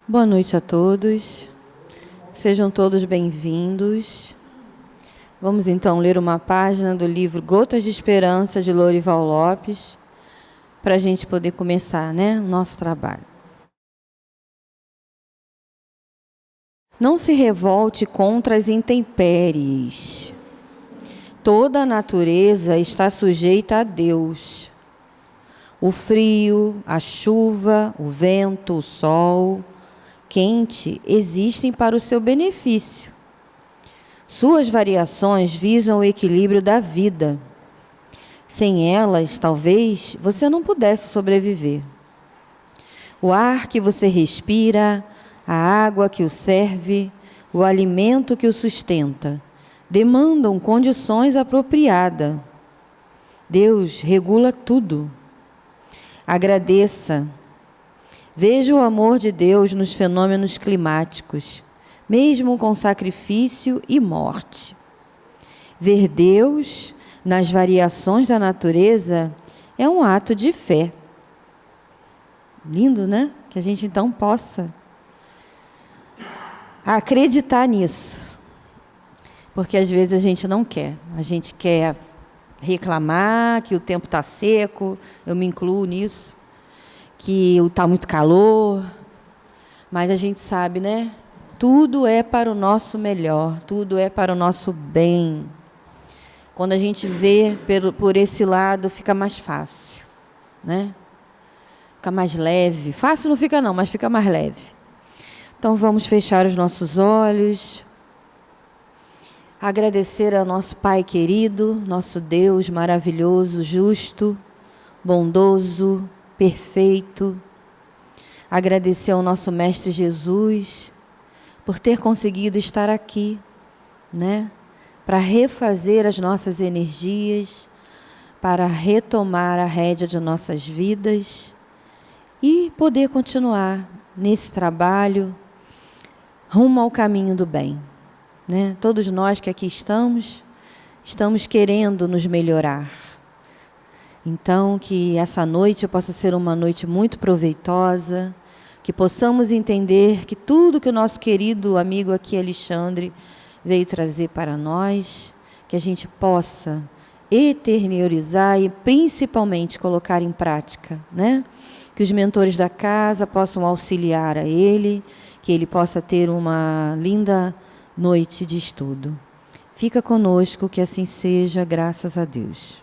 Boa noite a todos, sejam todos bem-vindos. Vamos então ler uma página do livro Gotas de Esperança, de Lorival Lopes, para a gente poder começar, o nosso trabalho. Não se revolte contra as intempéries. Toda a natureza está sujeita a Deus. O frio, a chuva, o vento, o sol quente existem para o seu benefício. Suas variações visam o equilíbrio da vida. Sem elas, talvez, você não pudesse sobreviver. O ar que você respira, a água que o serve, o alimento que o sustenta, demandam condições apropriadas. Deus regula tudo. Agradeça. Veja o amor de Deus nos fenômenos climáticos, mesmo com sacrifício e morte. Ver Deus nas variações da natureza é um ato de fé. Lindo, né? Que a gente então possa acreditar nisso. Porque às vezes a gente não quer. A gente quer reclamar que o tempo está seco, eu me incluo nisso, que está muito calor, mas a gente sabe, né? Tudo é para o nosso melhor, tudo é para o nosso bem. Quando a gente vê por esse lado, fica mais fácil, né? Fica mais leve. Fácil não fica não, mas fica mais leve. Então vamos fechar os nossos olhos. Agradecer ao nosso Pai querido, nosso Deus maravilhoso, justo, bondoso, perfeito. Agradecer ao nosso Mestre Jesus por ter conseguido estar aqui, né? Para refazer as nossas energias, para retomar a rédea de nossas vidas e poder continuar nesse trabalho rumo ao caminho do bem, né? Todos nós que aqui estamos querendo nos melhorar. Então, que essa noite possa ser uma noite muito proveitosa, que possamos entender que tudo que o nosso querido amigo aqui, Alexandre, veio trazer para nós, que a gente possa eteriorizar e principalmente colocar em prática, né? Que os mentores da casa possam auxiliar a ele, que ele possa ter uma linda noite de estudo. Fica conosco, que assim seja, graças a Deus.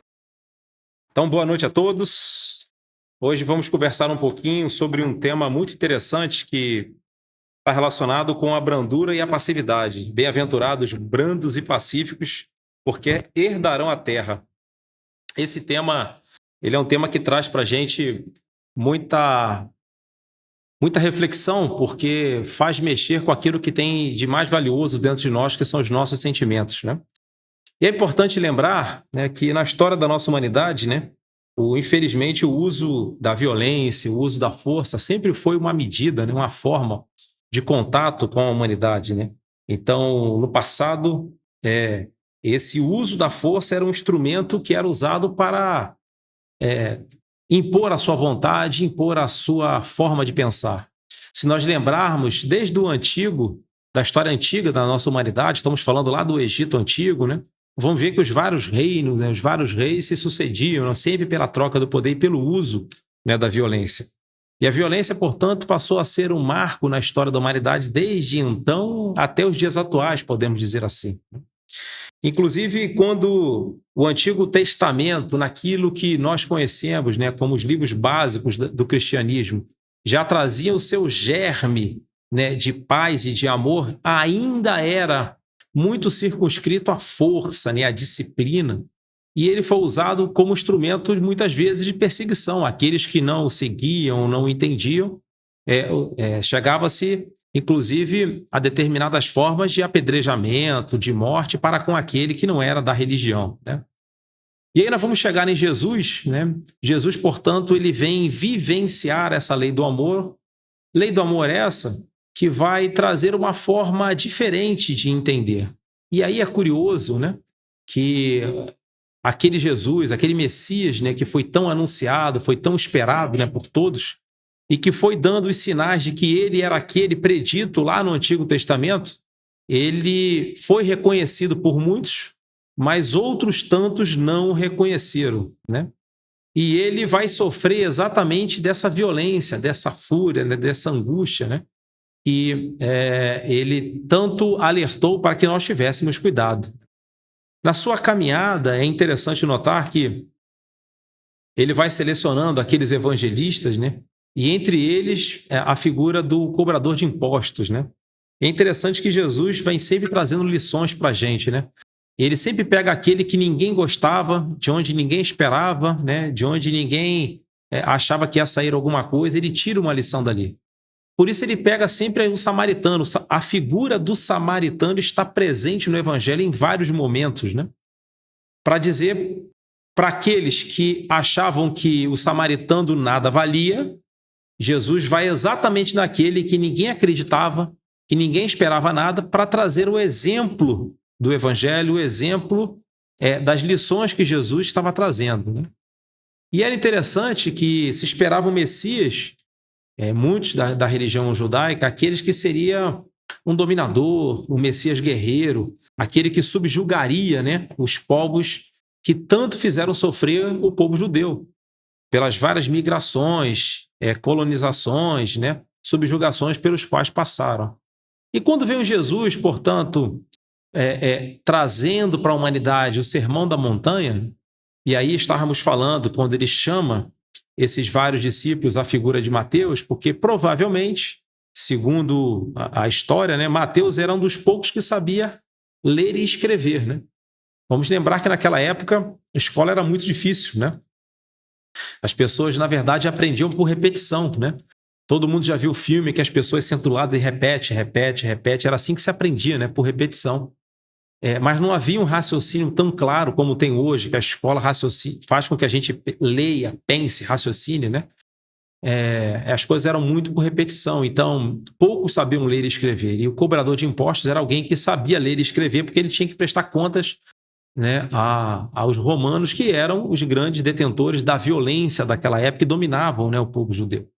Então, boa noite a todos. Hoje vamos conversar um pouquinho sobre um tema muito interessante que está relacionado com a brandura e a passividade. Bem-aventurados, brandos e pacíficos, porque herdarão a terra. Esse tema, ele é um tema que traz para a gente muita reflexão, porque faz mexer com aquilo que tem de mais valioso dentro de nós, que são os nossos sentimentos, né? E é importante lembrar, né, que na história da nossa humanidade, né, infelizmente, o uso da violência, o uso da força sempre foi uma medida, né, uma forma de contato com a humanidade, né? Então, no passado, esse uso da força era um instrumento que era usado para impor a sua vontade, impor a sua forma de pensar. Se nós lembrarmos desde o antigo, da história antiga da nossa humanidade, estamos falando lá do Egito Antigo, né? Vamos ver que os vários reinos, né, os vários reis se sucediam, né, sempre pela troca do poder e pelo uso, né, da violência. E a violência, portanto, passou a ser um marco na história da humanidade desde então até os dias atuais, podemos dizer assim. Inclusive, quando o Antigo Testamento, naquilo que nós conhecemos, né, como os livros básicos do cristianismo, já trazia o seu germe, né, de paz e de amor, ainda era muito circunscrito à força, né, à disciplina, e ele foi usado como instrumento, muitas vezes, de perseguição. Aqueles que não o seguiam, não o entendiam, chegava-se inclusive a determinadas formas de apedrejamento, de morte para com aquele que não era da religião, né? E aí nós vamos chegar em Jesus, né? Jesus, portanto, ele vem vivenciar essa lei do amor. Lei do amor essa que vai trazer uma forma diferente de entender. E aí é curioso, né, que aquele Jesus, aquele Messias, né, que foi tão anunciado, foi tão esperado, né, por todos, e que foi dando os sinais de que ele era aquele predito lá no Antigo Testamento, ele foi reconhecido por muitos, mas outros tantos não o reconheceram, né? E ele vai sofrer exatamente dessa violência, dessa fúria, né? Dessa angústia, né? E ele tanto alertou para que nós tivéssemos cuidado. Na sua caminhada, é interessante notar que ele vai selecionando aqueles evangelistas, né? E entre eles a figura do cobrador de impostos, né? É interessante que Jesus vem sempre trazendo lições para a gente, né? Ele sempre pega aquele que ninguém gostava, de onde ninguém esperava, né? De onde ninguém achava que ia sair alguma coisa, ele tira uma lição dali. Por isso ele pega sempre o samaritano. A figura do samaritano está presente no evangelho em vários momentos, né? Para dizer para aqueles que achavam que o samaritano nada valia, Jesus vai exatamente naquele que ninguém acreditava, que ninguém esperava nada, para trazer o exemplo do evangelho, o exemplo das lições que Jesus estava trazendo, né? E era interessante que se esperava o Messias, muitos da religião judaica, aqueles que seria um dominador, um Messias guerreiro, aquele que subjugaria, né, os povos que tanto fizeram sofrer o povo judeu, pelas várias migrações, colonizações, né, subjugações pelos quais passaram. E quando veio Jesus, portanto, trazendo para a humanidade o Sermão da Montanha, e aí estávamos falando quando ele chama esses vários discípulos à figura de Mateus, porque provavelmente, segundo a história, né, Mateus era um dos poucos que sabia ler e escrever, né? Vamos lembrar que naquela época a escola era muito difícil, né? As pessoas, na verdade, aprendiam por repetição, né? Todo mundo já viu o filme que as pessoas sentam do lado e repete, repete, repete. Era assim que se aprendia, né? Por repetição. Mas não havia um raciocínio tão claro como tem hoje, que a escola faz com que a gente leia, pense, raciocine, né? As coisas eram muito por repetição, então poucos sabiam ler e escrever. E o cobrador de impostos era alguém que sabia ler e escrever, porque ele tinha que prestar contas, né, aos romanos, que eram os grandes detentores da violência daquela época e dominavam, né, o povo judeu.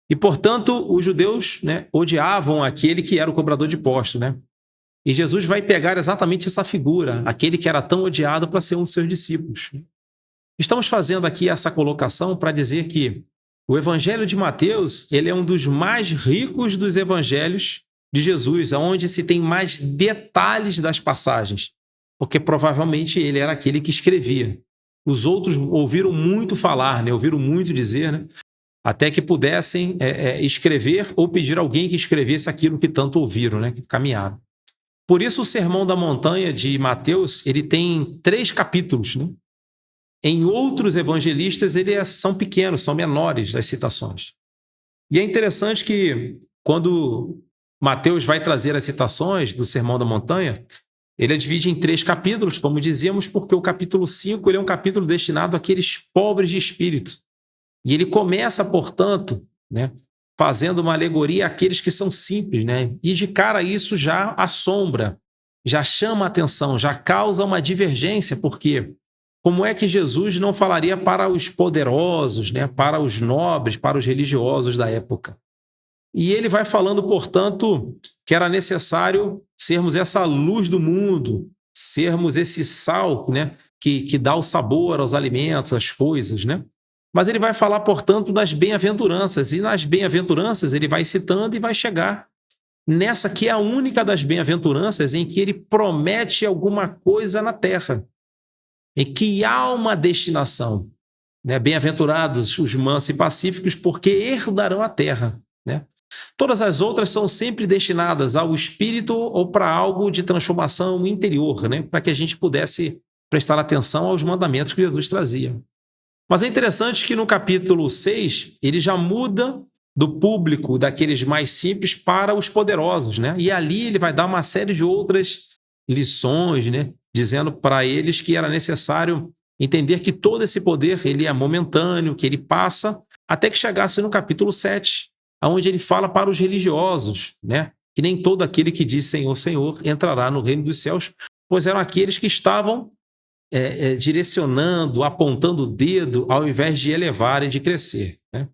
E, portanto, os judeus, né, odiavam aquele que era o cobrador de impostos, né? E Jesus vai pegar exatamente essa figura, aquele que era tão odiado, para ser um dos seus discípulos. Estamos fazendo aqui essa colocação para dizer que o Evangelho de Mateus, ele é um dos mais ricos dos evangelhos de Jesus, onde se tem mais detalhes das passagens, porque provavelmente ele era aquele que escrevia. Os outros ouviram muito falar, né? Ouviram muito dizer, né? Até que pudessem escrever ou pedir a alguém que escrevesse aquilo que tanto ouviram, né? Que caminharam. Por isso o Sermão da Montanha de Mateus, ele tem 3 capítulos, né? Em outros evangelistas, são pequenos, são menores as citações. E é interessante que, quando Mateus vai trazer as citações do Sermão da Montanha, ele a divide em 3 capítulos, como dizíamos, porque o capítulo 5 ele é um capítulo destinado àqueles pobres de espírito. E ele começa, portanto, né, fazendo uma alegoria àqueles que são simples, né? E de cara isso já assombra, já chama a atenção, já causa uma divergência, porque como é que Jesus não falaria para os poderosos, né, para os nobres, para os religiosos da época? E ele vai falando, portanto, que era necessário sermos essa luz do mundo, sermos esse sal, né, que dá o sabor aos alimentos, às coisas, né? Mas ele vai falar, portanto, das bem-aventuranças, e nas bem-aventuranças ele vai citando e vai chegar nessa que é a única das bem-aventuranças em que ele promete alguma coisa na terra, em que há uma destinação, né? Bem-aventurados os mansos e pacíficos, porque herdarão a terra, né? Todas as outras são sempre destinadas ao espírito ou para algo de transformação interior, né? Para que a gente pudesse prestar atenção aos mandamentos que Jesus trazia. Mas é interessante que no capítulo 6, ele já muda do público daqueles mais simples para os poderosos, né? E ali ele vai dar uma série de outras lições, né? Dizendo para eles que era necessário entender que todo esse poder ele é momentâneo, que ele passa, até que chegasse no capítulo 7, onde ele fala para os religiosos, né? Que nem todo aquele que diz Senhor, Senhor entrará no reino dos céus, pois eram aqueles que estavam direcionando, apontando o dedo, ao invés de elevar e de crescer, né?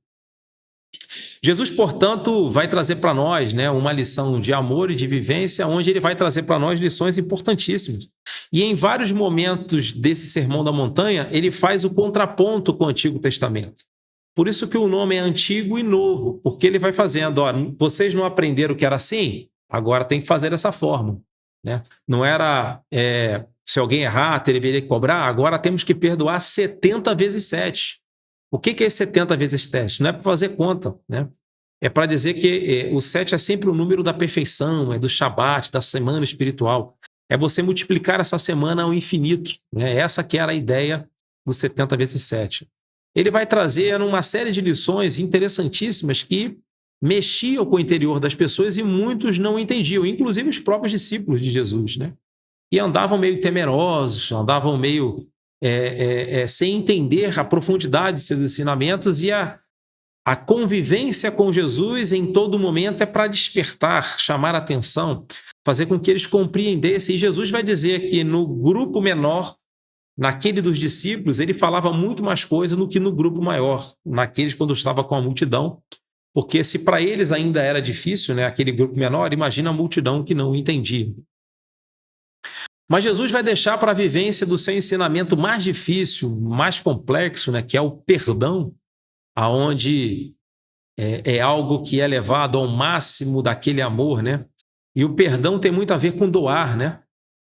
Jesus, portanto, vai trazer para nós, né, uma lição de amor e de vivência, onde ele vai trazer para nós lições importantíssimas. E em vários momentos desse Sermão da Montanha, ele faz o contraponto com o Antigo Testamento. Por isso que o nome é Antigo e Novo, porque ele vai fazendo, ó, vocês não aprenderam que era assim? Agora tem que fazer dessa forma. Né? Não era, se alguém errar, deveria cobrar, agora temos que perdoar 70 vezes 7. O que é 70 vezes 7? Não é para fazer conta, né? É para dizer que o 7 é sempre o número da perfeição, é do Shabat, da semana espiritual. É você multiplicar essa semana ao infinito. Né? Essa que era a ideia do 70 vezes 7. Ele vai trazer uma série de lições interessantíssimas que mexiam com o interior das pessoas e muitos não entendiam, inclusive os próprios discípulos de Jesus, né? E andavam meio temerosos, andavam meio sem entender a profundidade de seus ensinamentos, e a convivência com Jesus em todo momento é para despertar, chamar a atenção, fazer com que eles compreendessem. E Jesus vai dizer que no grupo menor, naquele dos discípulos, ele falava muito mais coisa do que no grupo maior, naqueles quando estava com a multidão, porque se para eles ainda era difícil, né, aquele grupo menor, imagina a multidão que não entendia. Mas Jesus vai deixar para a vivência do seu ensinamento mais difícil, mais complexo, né, que é o perdão, aonde é algo que é levado ao máximo daquele amor, né? E o perdão tem muito a ver com doar, né?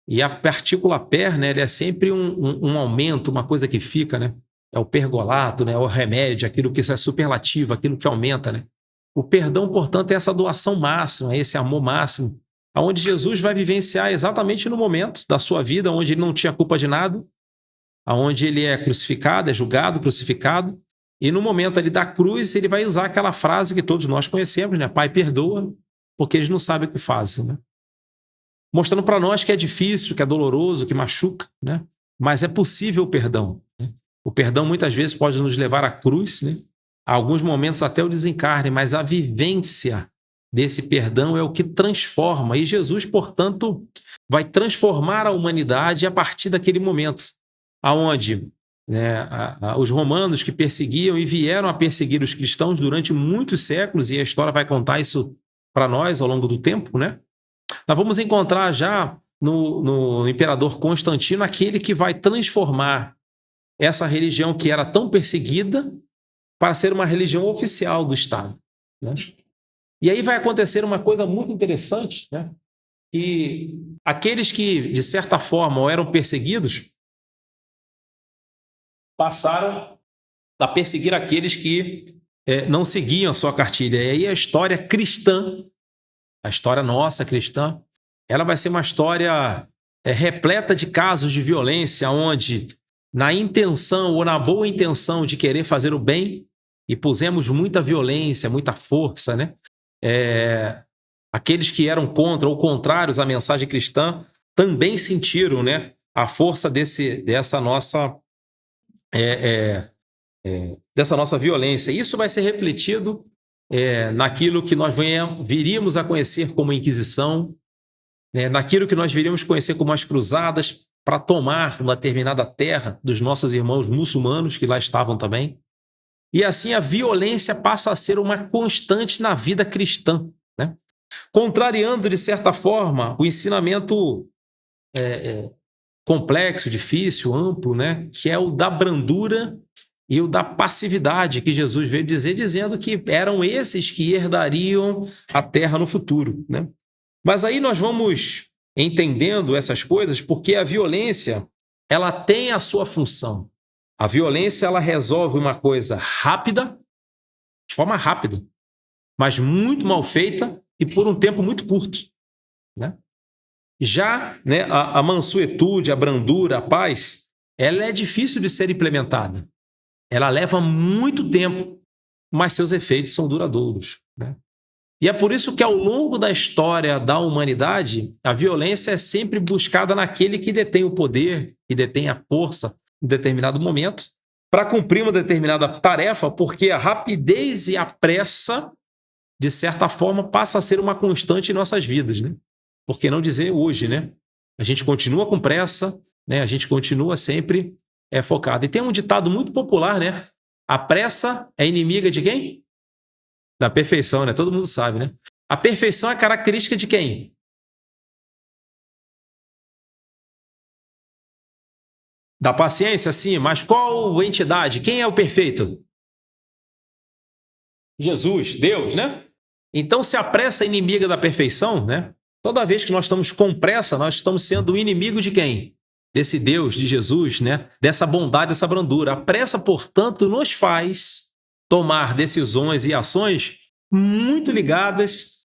E a partícula per, né, ele é sempre um aumento, uma coisa que fica, né? É o pergolato, né? O remédio, aquilo que é superlativo, aquilo que aumenta, né? O perdão, portanto, é essa doação máxima, é esse amor máximo, aonde Jesus vai vivenciar exatamente no momento da sua vida, onde ele não tinha culpa de nada, aonde ele é crucificado, é julgado, crucificado, e no momento ali da cruz ele vai usar aquela frase que todos nós conhecemos, né? Pai, perdoa, porque eles não sabem o que fazem, né? Mostrando para nós que é difícil, que é doloroso, que machuca, né? Mas é possível o perdão. Né? O perdão muitas vezes pode nos levar à cruz, né? A alguns momentos até o desencarne, mas a vivência desse perdão é o que transforma. E Jesus, portanto, vai transformar a humanidade a partir daquele momento, aonde, né, os romanos que perseguiam e vieram a perseguir os cristãos durante muitos séculos, e a história vai contar isso para nós ao longo do tempo, né? Nós vamos encontrar já no imperador Constantino aquele que vai transformar essa religião que era tão perseguida para ser uma religião oficial do Estado. Né? E aí vai acontecer uma coisa muito interessante, né? E aqueles que, de certa forma, eram perseguidos, passaram a perseguir aqueles que não seguiam a sua cartilha. E aí a história cristã, a história nossa cristã, ela vai ser uma história repleta de casos de violência, onde na intenção ou na boa intenção de querer fazer o bem, e pusemos muita violência, muita força, né? Aqueles que eram contra ou contrários à mensagem cristã também sentiram, né, a força dessa nossa violência. Isso vai ser refletido naquilo que nós viríamos a conhecer como Inquisição, né, naquilo que nós viríamos conhecer como as cruzadas para tomar uma determinada terra dos nossos irmãos muçulmanos que lá estavam também. E assim a violência passa a ser uma constante na vida cristã, né? Contrariando, de certa forma, o ensinamento complexo, difícil, amplo, né? Que é o da brandura e o da passividade que Jesus veio dizer, dizendo que eram esses que herdariam a terra no futuro, né? Mas aí nós vamos entendendo essas coisas porque a violência, ela tem a sua função. A violência, ela resolve uma coisa rápida, de forma rápida, mas muito mal feita e por um tempo muito curto, né? Já, né, a mansuetude, a brandura, a paz, ela é difícil de ser implementada. Ela leva muito tempo, mas seus efeitos são duradouros, né? E é por isso que ao longo da história da humanidade, a violência é sempre buscada naquele que detém o poder, que detém a força em determinado momento, para cumprir uma determinada tarefa, porque a rapidez e a pressa, de certa forma, passa a ser uma constante em nossas vidas, né? Por que não dizer hoje, né? A gente continua com pressa, né? A gente continua sempre focado. E tem um ditado muito popular, né? A pressa é inimiga de quem? Da perfeição, né? Todo mundo sabe, né? A perfeição é característica de quem? Da paciência, sim, mas qual entidade? Quem é o perfeito? Jesus, Deus, né? Então, se a pressa é inimiga da perfeição, né? Toda vez que nós estamos com pressa, nós estamos sendo o inimigo de quem? Desse Deus, de Jesus, né? Dessa bondade, dessa brandura. A pressa, portanto, nos faz tomar decisões e ações muito ligadas,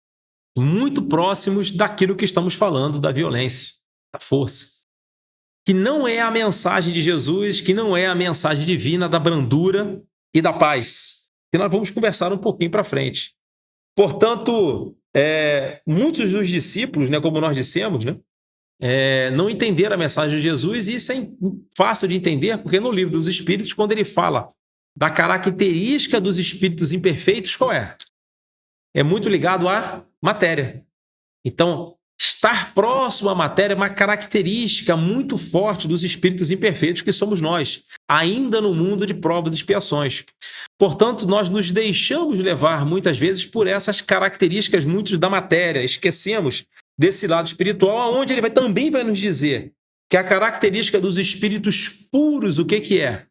muito próximos daquilo que estamos falando, da violência, da força. Que não é a mensagem de Jesus, que não é a mensagem divina da brandura e da paz. E nós vamos conversar um pouquinho para frente. Portanto, muitos dos discípulos, né, como nós dissemos, né, não entenderam a mensagem de Jesus, e isso é fácil de entender, porque no livro dos Espíritos, quando ele fala da característica dos espíritos imperfeitos, qual é? É muito ligado à matéria. Então, estar próximo à matéria é uma característica muito forte dos espíritos imperfeitos que somos nós, ainda no mundo de provas e expiações. Portanto, nós nos deixamos levar muitas vezes por essas características muito da matéria, esquecemos desse lado espiritual, onde ele também vai nos dizer que a característica dos espíritos puros, o que é?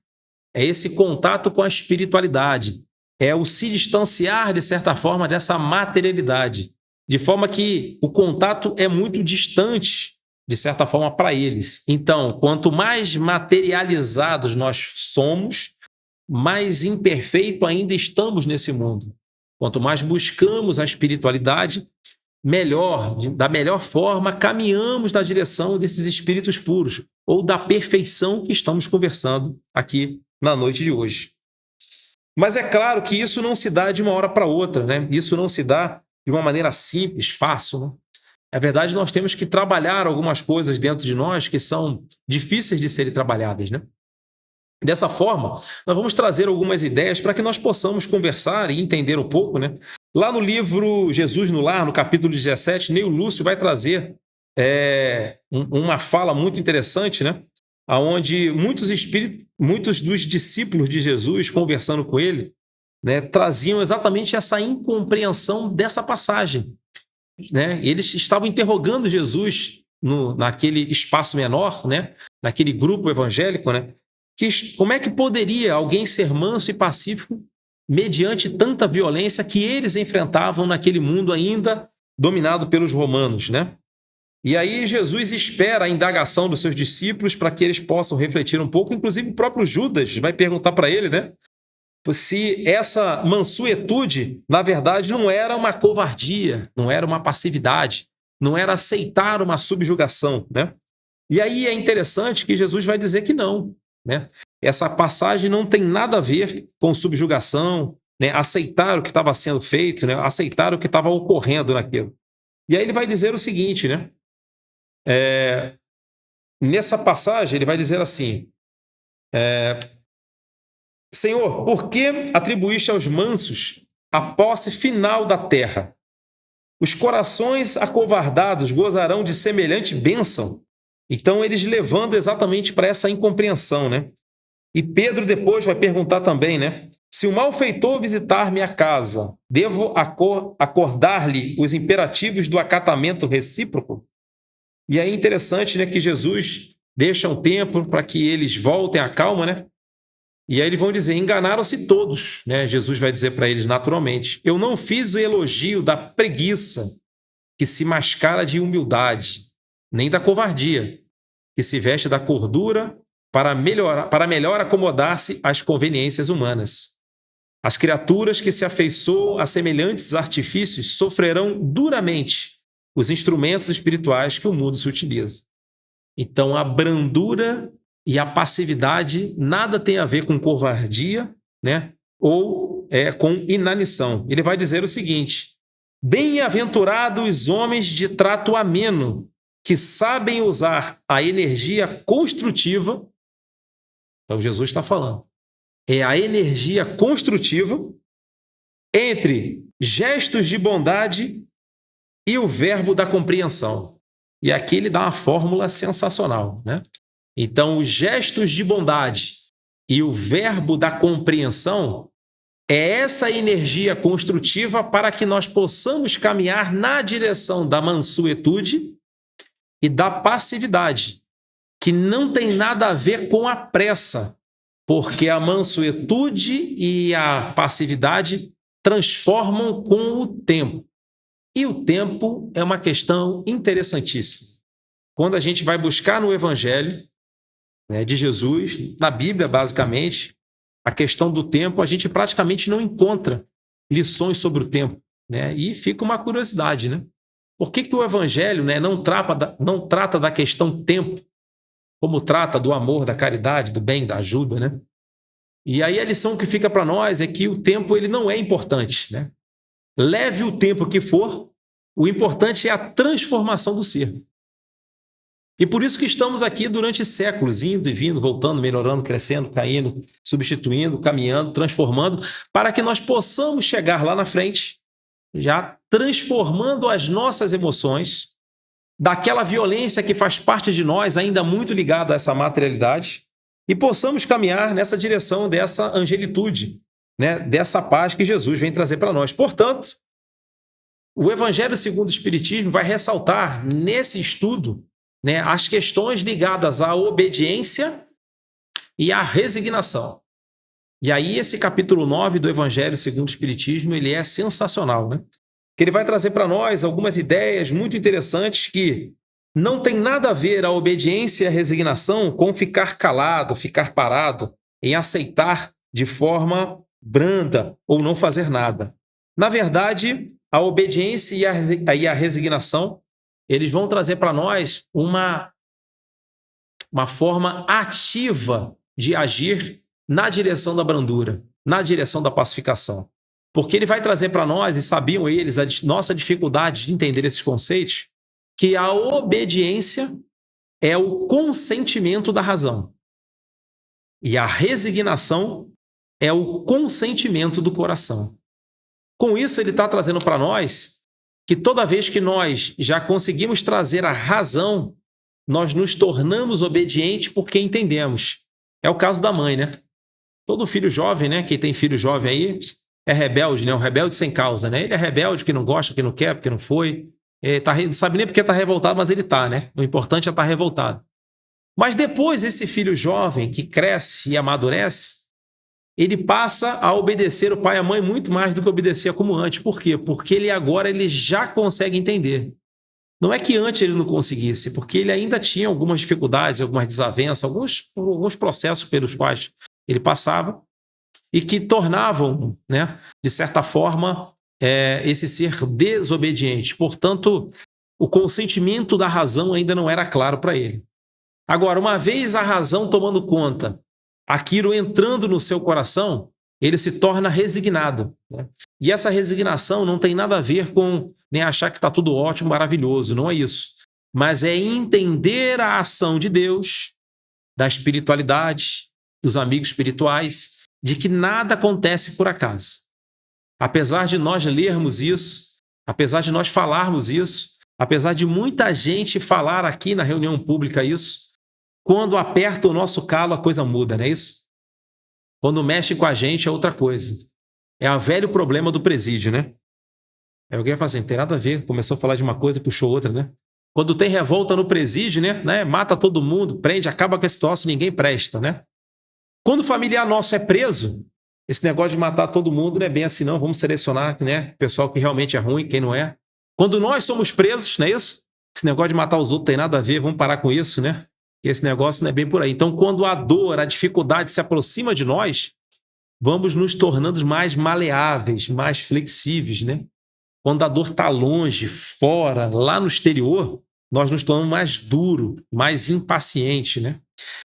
É esse contato com a espiritualidade, é o se distanciar, de certa forma, dessa materialidade, de forma que o contato é muito distante, de certa forma, para eles. Então, quanto mais materializados nós somos, mais imperfeito ainda estamos nesse mundo. Quanto mais buscamos a espiritualidade, melhor, da melhor forma, caminhamos na direção desses espíritos puros, ou da perfeição que estamos conversando aqui na noite de hoje. Mas é claro que isso não se dá de uma hora para outra, né? Isso não se dá de uma maneira simples, fácil, né? Na verdade, nós temos que trabalhar algumas coisas dentro de nós que são difíceis de serem trabalhadas, né? Dessa forma, nós vamos trazer algumas ideias para que nós possamos conversar e entender um pouco, né? Lá no livro Jesus no Lar, no capítulo 17, Neio Lúcio vai trazer uma fala muito interessante, né? Onde muitos dos discípulos de Jesus, conversando com ele, né, traziam exatamente essa incompreensão dessa passagem, né? Eles estavam interrogando Jesus naquele espaço menor, né? Naquele grupo evangélico, né? Como é que poderia alguém ser manso e pacífico mediante tanta violência que eles enfrentavam naquele mundo ainda dominado pelos romanos, né? E aí Jesus espera a indagação dos seus discípulos para que eles possam refletir um pouco. Inclusive o próprio Judas vai perguntar para ele, né? Se essa mansuetude, na verdade, não era uma covardia, não era uma passividade, não era aceitar uma subjugação, né? E aí é interessante que Jesus vai dizer que não, né? Essa passagem não tem nada a ver com subjugação, né? Aceitar o que estava sendo feito, né? Aceitar o que estava ocorrendo naquilo. E aí ele vai dizer o seguinte, né? Nessa passagem ele vai dizer assim: Senhor, por que atribuíste aos mansos a posse final da terra? Os corações acovardados gozarão de semelhante bênção. Então, eles levando exatamente para essa incompreensão, né? E Pedro depois vai perguntar também, né? Se o malfeitor visitar minha casa, devo acordar-lhe os imperativos do acatamento recíproco? E aí é interessante, né, que Jesus deixa um tempo para que eles voltem à calma, né? E aí eles vão dizer, enganaram-se todos, né? Jesus vai dizer para eles naturalmente, eu não fiz o elogio da preguiça que se mascara de humildade, nem da covardia, que se veste da cordura para melhor acomodar-se às conveniências humanas. As criaturas que se afeiçoam a semelhantes artifícios sofrerão duramente os instrumentos espirituais que o mundo se utiliza. Então, a brandura e a passividade nada tem a ver com covardia, né? Ou com inanição. Ele vai dizer o seguinte: bem-aventurados os homens de trato ameno, que sabem usar a energia construtiva. Então, Jesus está falando. É a energia construtiva entre gestos de bondade e o verbo da compreensão. E aqui ele dá uma fórmula sensacional, né? Então, os gestos de bondade e o verbo da compreensão É essa energia construtiva para que nós possamos caminhar na direção da mansuetude e da passividade, que não tem nada a ver com a pressa, porque a mansuetude e a passividade transformam com o tempo. E o tempo é uma questão interessantíssima. Quando a gente vai buscar no Evangelho, né, de Jesus, na Bíblia, basicamente, a questão do tempo, a gente praticamente não encontra lições sobre o tempo, né? E fica uma curiosidade, né? Por que o Evangelho, né, não trata da questão tempo, como trata do amor, da caridade, do bem, da ajuda, né? E aí a lição que fica para nós é que o tempo ele não é importante, né? Leve o tempo que for, o importante é a transformação do ser. E por isso que estamos aqui durante séculos, indo e vindo, voltando, melhorando, crescendo, caindo, substituindo, caminhando, transformando, para que nós possamos chegar lá na frente, já transformando as nossas emoções, daquela violência que faz parte de nós, ainda muito ligada a essa materialidade, e possamos caminhar nessa direção dessa angelitude, né, dessa paz que Jesus vem trazer para nós. Portanto, o Evangelho segundo o Espiritismo vai ressaltar nesse estudo, né, as questões ligadas à obediência e à resignação. E aí esse capítulo 9 do Evangelho segundo o Espiritismo, ele é sensacional, né? Que ele vai trazer para nós algumas ideias muito interessantes que não tem nada a ver a obediência e a resignação com ficar calado, ficar parado, em aceitar de forma branda ou não fazer nada. Na verdade, a obediência e a resignação, eles vão trazer para nós uma forma ativa de agir na direção da brandura, na direção da pacificação. Porque ele vai trazer para nós, e sabiam eles, a nossa dificuldade de entender esses conceitos, que a obediência é o consentimento da razão. E a resignação é o consentimento do coração. Com isso, ele está trazendo para nós que toda vez que nós já conseguimos trazer a razão, nós nos tornamos obedientes porque entendemos. É o caso da mãe, né? Todo filho jovem, né? Quem tem filho jovem aí é rebelde, né? Um rebelde sem causa, né? Ele é rebelde, que não gosta, que não quer, porque não foi. Não sabe nem porque está revoltado, mas ele está, né? O importante é estar revoltado. Mas depois, esse filho jovem que cresce e amadurece, ele passa a obedecer o pai e a mãe muito mais do que obedecia como antes. Por quê? Porque ele já consegue entender. Não é que antes ele não conseguisse, porque ele ainda tinha algumas dificuldades, algumas desavenças, alguns processos pelos quais ele passava e que tornavam, né, de certa forma, esse ser desobediente. Portanto, o consentimento da razão ainda não era claro para ele. Agora, uma vez a razão tomando conta, aquilo entrando no seu coração, ele se torna resignado, né? E essa resignação não tem nada a ver com nem achar que está tudo ótimo, maravilhoso, não é isso. Mas é entender a ação de Deus, da espiritualidade, dos amigos espirituais, de que nada acontece por acaso. Apesar de nós lermos isso, apesar de nós falarmos isso, apesar de muita gente falar aqui na reunião pública isso, quando aperta o nosso calo, a coisa muda, não é isso? Quando mexe com a gente é outra coisa. É o velho problema do presídio, né? Alguém fala assim, não tem nada a ver, começou a falar de uma coisa e puxou outra, né? Quando tem revolta no presídio, né? Mata todo mundo, prende, acaba com a situação, ninguém presta, né? Quando o familiar nosso é preso, esse negócio de matar todo mundo não é bem assim, não. Vamos selecionar, né, o pessoal que realmente é ruim, quem não é. Quando nós somos presos, não é isso? Esse negócio de matar os outros tem nada a ver, vamos parar com isso, né? E esse negócio não é bem por aí. Então, quando a dor, a dificuldade se aproxima de nós, vamos nos tornando mais maleáveis, mais flexíveis, né? Quando a dor está longe, fora, lá no exterior, nós nos tornamos mais duro, mais impaciente, né?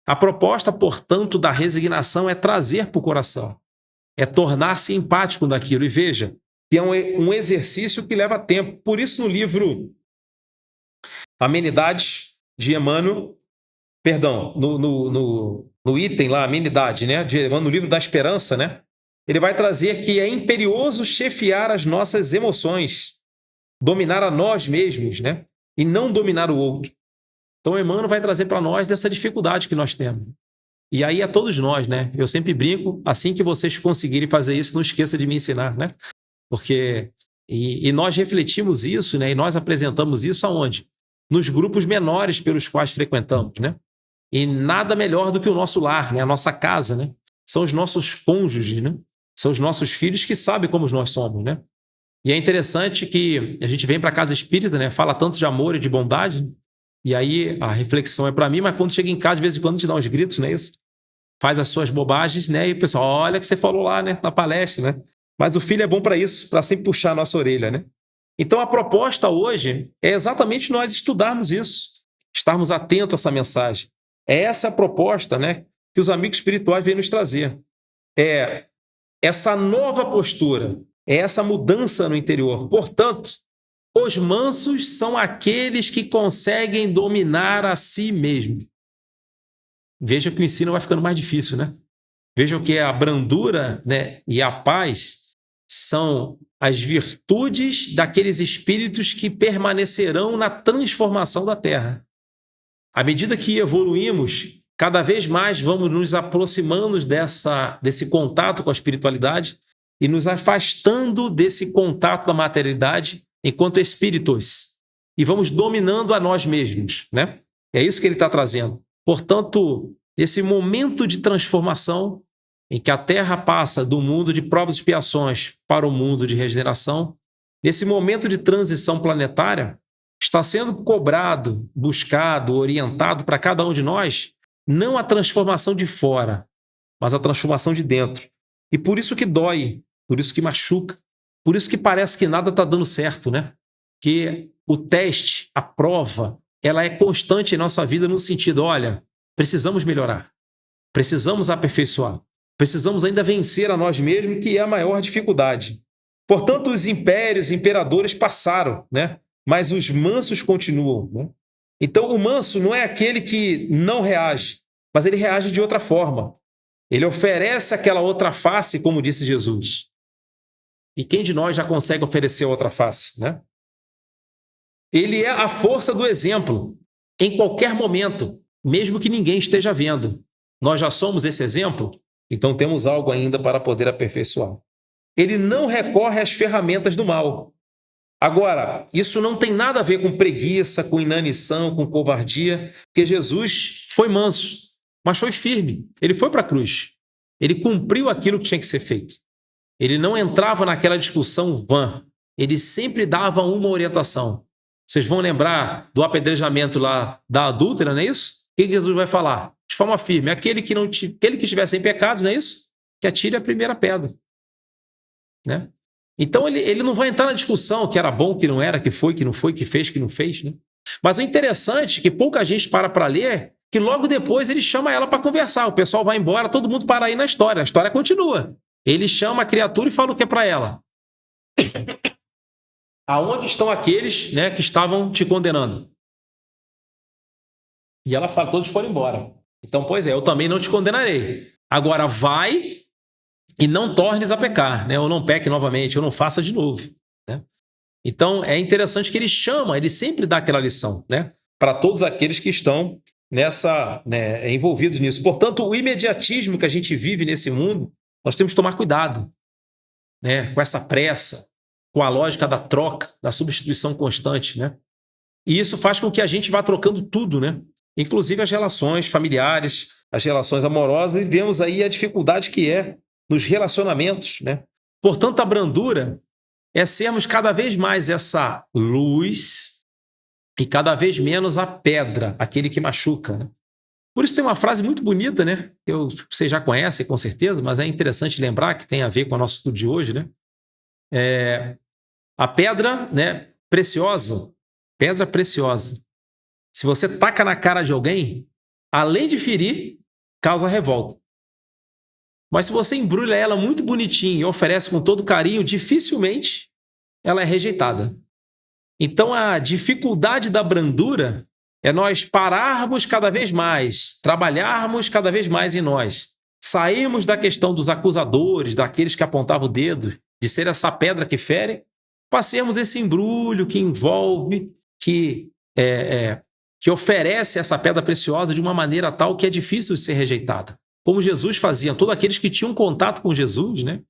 A proposta, portanto, da resignação é trazer para o coração, é tornar-se empático naquilo. E veja, que é um exercício que leva tempo. Por isso, no livro Amenidades de Emmanuel, perdão, no item lá, Amenidade, né, de Emmanuel, no livro da Esperança, né, ele vai trazer que é imperioso chefiar as nossas emoções, dominar a nós mesmos, né, e não dominar o outro. Então, Emmanuel vai trazer para nós dessa dificuldade que nós temos. E aí a todos nós, né? Eu sempre brinco, assim que vocês conseguirem fazer isso, não esqueça de me ensinar, né? Porque e nós refletimos isso, né? E nós apresentamos isso aonde? Nos grupos menores pelos quais frequentamos, né? E nada melhor do que o nosso lar, né? A nossa casa, né? São os nossos cônjuges, né? São os nossos filhos que sabem como nós somos, né? E é interessante que a gente vem para a casa espírita, né? Fala tanto de amor e de bondade, né? E aí a reflexão é para mim, mas quando chega em casa, de vez em quando te dá uns gritos, não é isso? Faz as suas bobagens, né? E o pessoal, olha o que você falou lá, né? Na palestra, né? Mas o filho é bom para isso, para sempre puxar a nossa orelha, né? Então a proposta hoje é exatamente nós estudarmos isso, estarmos atentos a essa mensagem. É essa a proposta, né? Que os amigos espirituais vêm nos trazer. É essa nova postura, é essa mudança no interior. Portanto, os mansos são aqueles que conseguem dominar a si mesmo. Veja que o ensino vai ficando mais difícil, né? Vejam que a brandura, né, e a paz são as virtudes daqueles espíritos que permanecerão na transformação da Terra. À medida que evoluímos, cada vez mais vamos nos aproximando desse contato com a espiritualidade e nos afastando desse contato da materialidade enquanto espíritos. E vamos dominando a nós mesmos, né? É isso que ele está trazendo. Portanto, esse momento de transformação em que a Terra passa do mundo de provas e expiações para o mundo de regeneração, nesse momento de transição planetária, está sendo cobrado, buscado, orientado para cada um de nós, não a transformação de fora, mas a transformação de dentro. E por isso que dói, por isso que machuca, por isso que parece que nada está dando certo, né? Que o teste, a prova, ela é constante em nossa vida no sentido, olha, precisamos melhorar, precisamos aperfeiçoar, precisamos ainda vencer a nós mesmos, que é a maior dificuldade. Portanto, os impérios, imperadores passaram, né? Mas os mansos continuam, né? Então, o manso não é aquele que não reage, mas ele reage de outra forma. Ele oferece aquela outra face, como disse Jesus. E quem de nós já consegue oferecer outra face, né? Ele é a força do exemplo em qualquer momento, mesmo que ninguém esteja vendo. Nós já somos esse exemplo, então temos algo ainda para poder aperfeiçoar. Ele não recorre às ferramentas do mal. Agora, isso não tem nada a ver com preguiça, com inanição, com covardia, porque Jesus foi manso, mas foi firme. Ele foi para a cruz. Ele cumpriu aquilo que tinha que ser feito. Ele não entrava naquela discussão vã. Ele sempre dava uma orientação. Vocês vão lembrar do apedrejamento lá da adúltera, não é isso? O que Jesus vai falar? De forma firme, aquele que estiver sem pecados, não é isso? Que atire a primeira pedra. Né? Então ele não vai entrar na discussão que era bom, que não era, que foi, que não foi, que fez, que não fez. Né? Mas o interessante é que pouca gente para ler, que logo depois ele chama ela para conversar. O pessoal vai embora, todo mundo para aí na história. A história continua. Ele chama a criatura e fala o que é para ela? Aonde estão aqueles, né, que estavam te condenando? E ela fala, todos foram embora. Então, pois é, eu também não te condenarei. Agora vai e não tornes a pecar, né? Ou não peque novamente, ou não faça de novo. Né? Então, é interessante que ele chama, ele sempre dá aquela lição, né? Para todos aqueles que estão envolvidos nisso. Portanto, o imediatismo que a gente vive nesse mundo, nós temos que tomar cuidado, né? Com essa pressa, com a lógica da troca, da substituição constante, né? E isso faz com que a gente vá trocando tudo, né? Inclusive as relações familiares, as relações amorosas, e vemos aí a dificuldade que é nos relacionamentos, né? Portanto, a brandura é sermos cada vez mais essa luz e cada vez menos a pedra, aquele que machuca, né? Por isso tem uma frase muito bonita, né? Vocês já conhecem, com certeza, mas é interessante lembrar que tem a ver com o nosso estudo de hoje, né? A pedra, né, preciosa, pedra preciosa. Se você taca na cara de alguém, além de ferir, causa revolta. Mas se você embrulha ela muito bonitinho e oferece com todo carinho, dificilmente ela é rejeitada. Então a dificuldade da brandura é nós pararmos cada vez mais, trabalharmos cada vez mais em nós, sairmos da questão dos acusadores, daqueles que apontavam o dedo, de ser essa pedra que fere, passemos esse embrulho que envolve, que que oferece essa pedra preciosa de uma maneira tal que é difícil de ser rejeitada. Como Jesus fazia, todos aqueles que tinham contato com Jesus, né?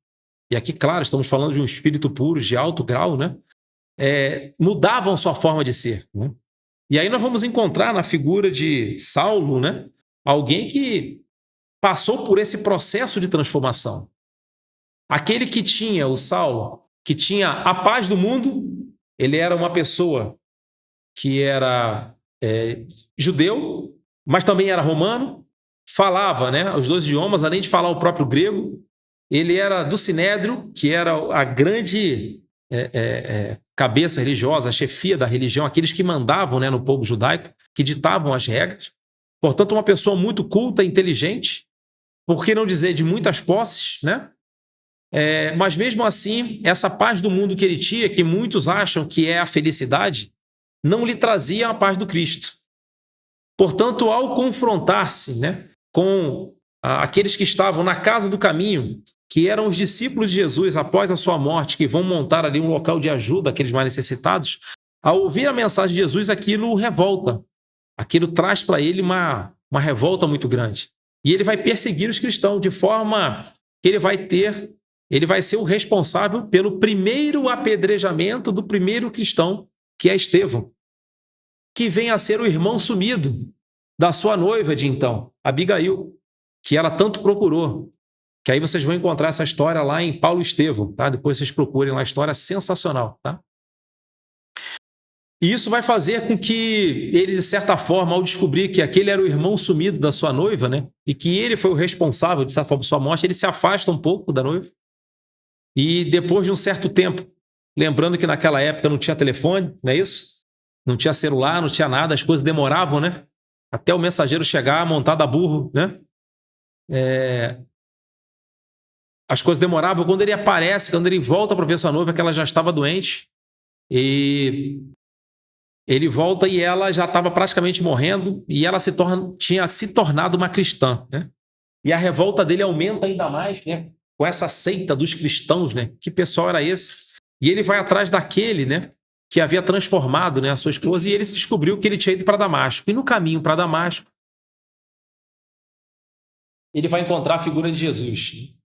E aqui, claro, estamos falando de um espírito puro, de alto grau, né? Mudavam sua forma de ser, né? E aí nós vamos encontrar na figura de Saulo, né? Alguém que passou por esse processo de transformação. Aquele que tinha, o Saulo, que tinha a paz do mundo, ele era uma pessoa que era judeu, mas também era romano, falava, né, os 2 idiomas, além de falar o próprio grego. Ele era do Sinédrio, que era a grande cabeça religiosa, a chefia da religião, aqueles que mandavam, né, no povo judaico, que ditavam as regras. Portanto, uma pessoa muito culta, inteligente, por que não dizer de muitas posses, né? Mas mesmo assim, essa paz do mundo que ele tinha, que muitos acham que é a felicidade, não lhe trazia a paz do Cristo. Portanto, ao confrontar-se, né, com aqueles que estavam na casa do caminho, que eram os discípulos de Jesus após a sua morte, que vão montar ali um local de ajuda àqueles mais necessitados, ao ouvir a mensagem de Jesus, aquilo o revolta. Aquilo traz para ele uma revolta muito grande. E ele vai perseguir os cristãos de forma que ele vai ser o responsável pelo primeiro apedrejamento do primeiro cristão, que é Estevão, que vem a ser o irmão sumido da sua noiva de então, Abigail, que ela tanto procurou. Que aí vocês vão encontrar essa história lá em Paulo e Estevão, tá? Depois vocês procurem lá, história sensacional, tá? E isso vai fazer com que ele, de certa forma, ao descobrir que aquele era o irmão sumido da sua noiva, né? E que ele foi o responsável, de certa forma, por sua morte, ele se afasta um pouco da noiva. E depois de um certo tempo, lembrando que naquela época não tinha telefone, não é isso? Não tinha celular, não tinha nada, as coisas demoravam, né? Até o mensageiro chegar montado a burro, né? As coisas demoravam. Quando ele aparece, quando ele volta para ver sua noiva, que ela já estava doente, e ele volta e ela já estava praticamente morrendo, e ela tinha se tornado uma cristã, né? E a revolta dele aumenta ainda mais, né? Com essa seita dos cristãos, né? Que pessoal era esse? E ele vai atrás daquele, né, que havia transformado, né, a sua esposa, e ele descobriu que ele tinha ido para Damasco. E no caminho para Damasco, ele vai encontrar a figura de Jesus.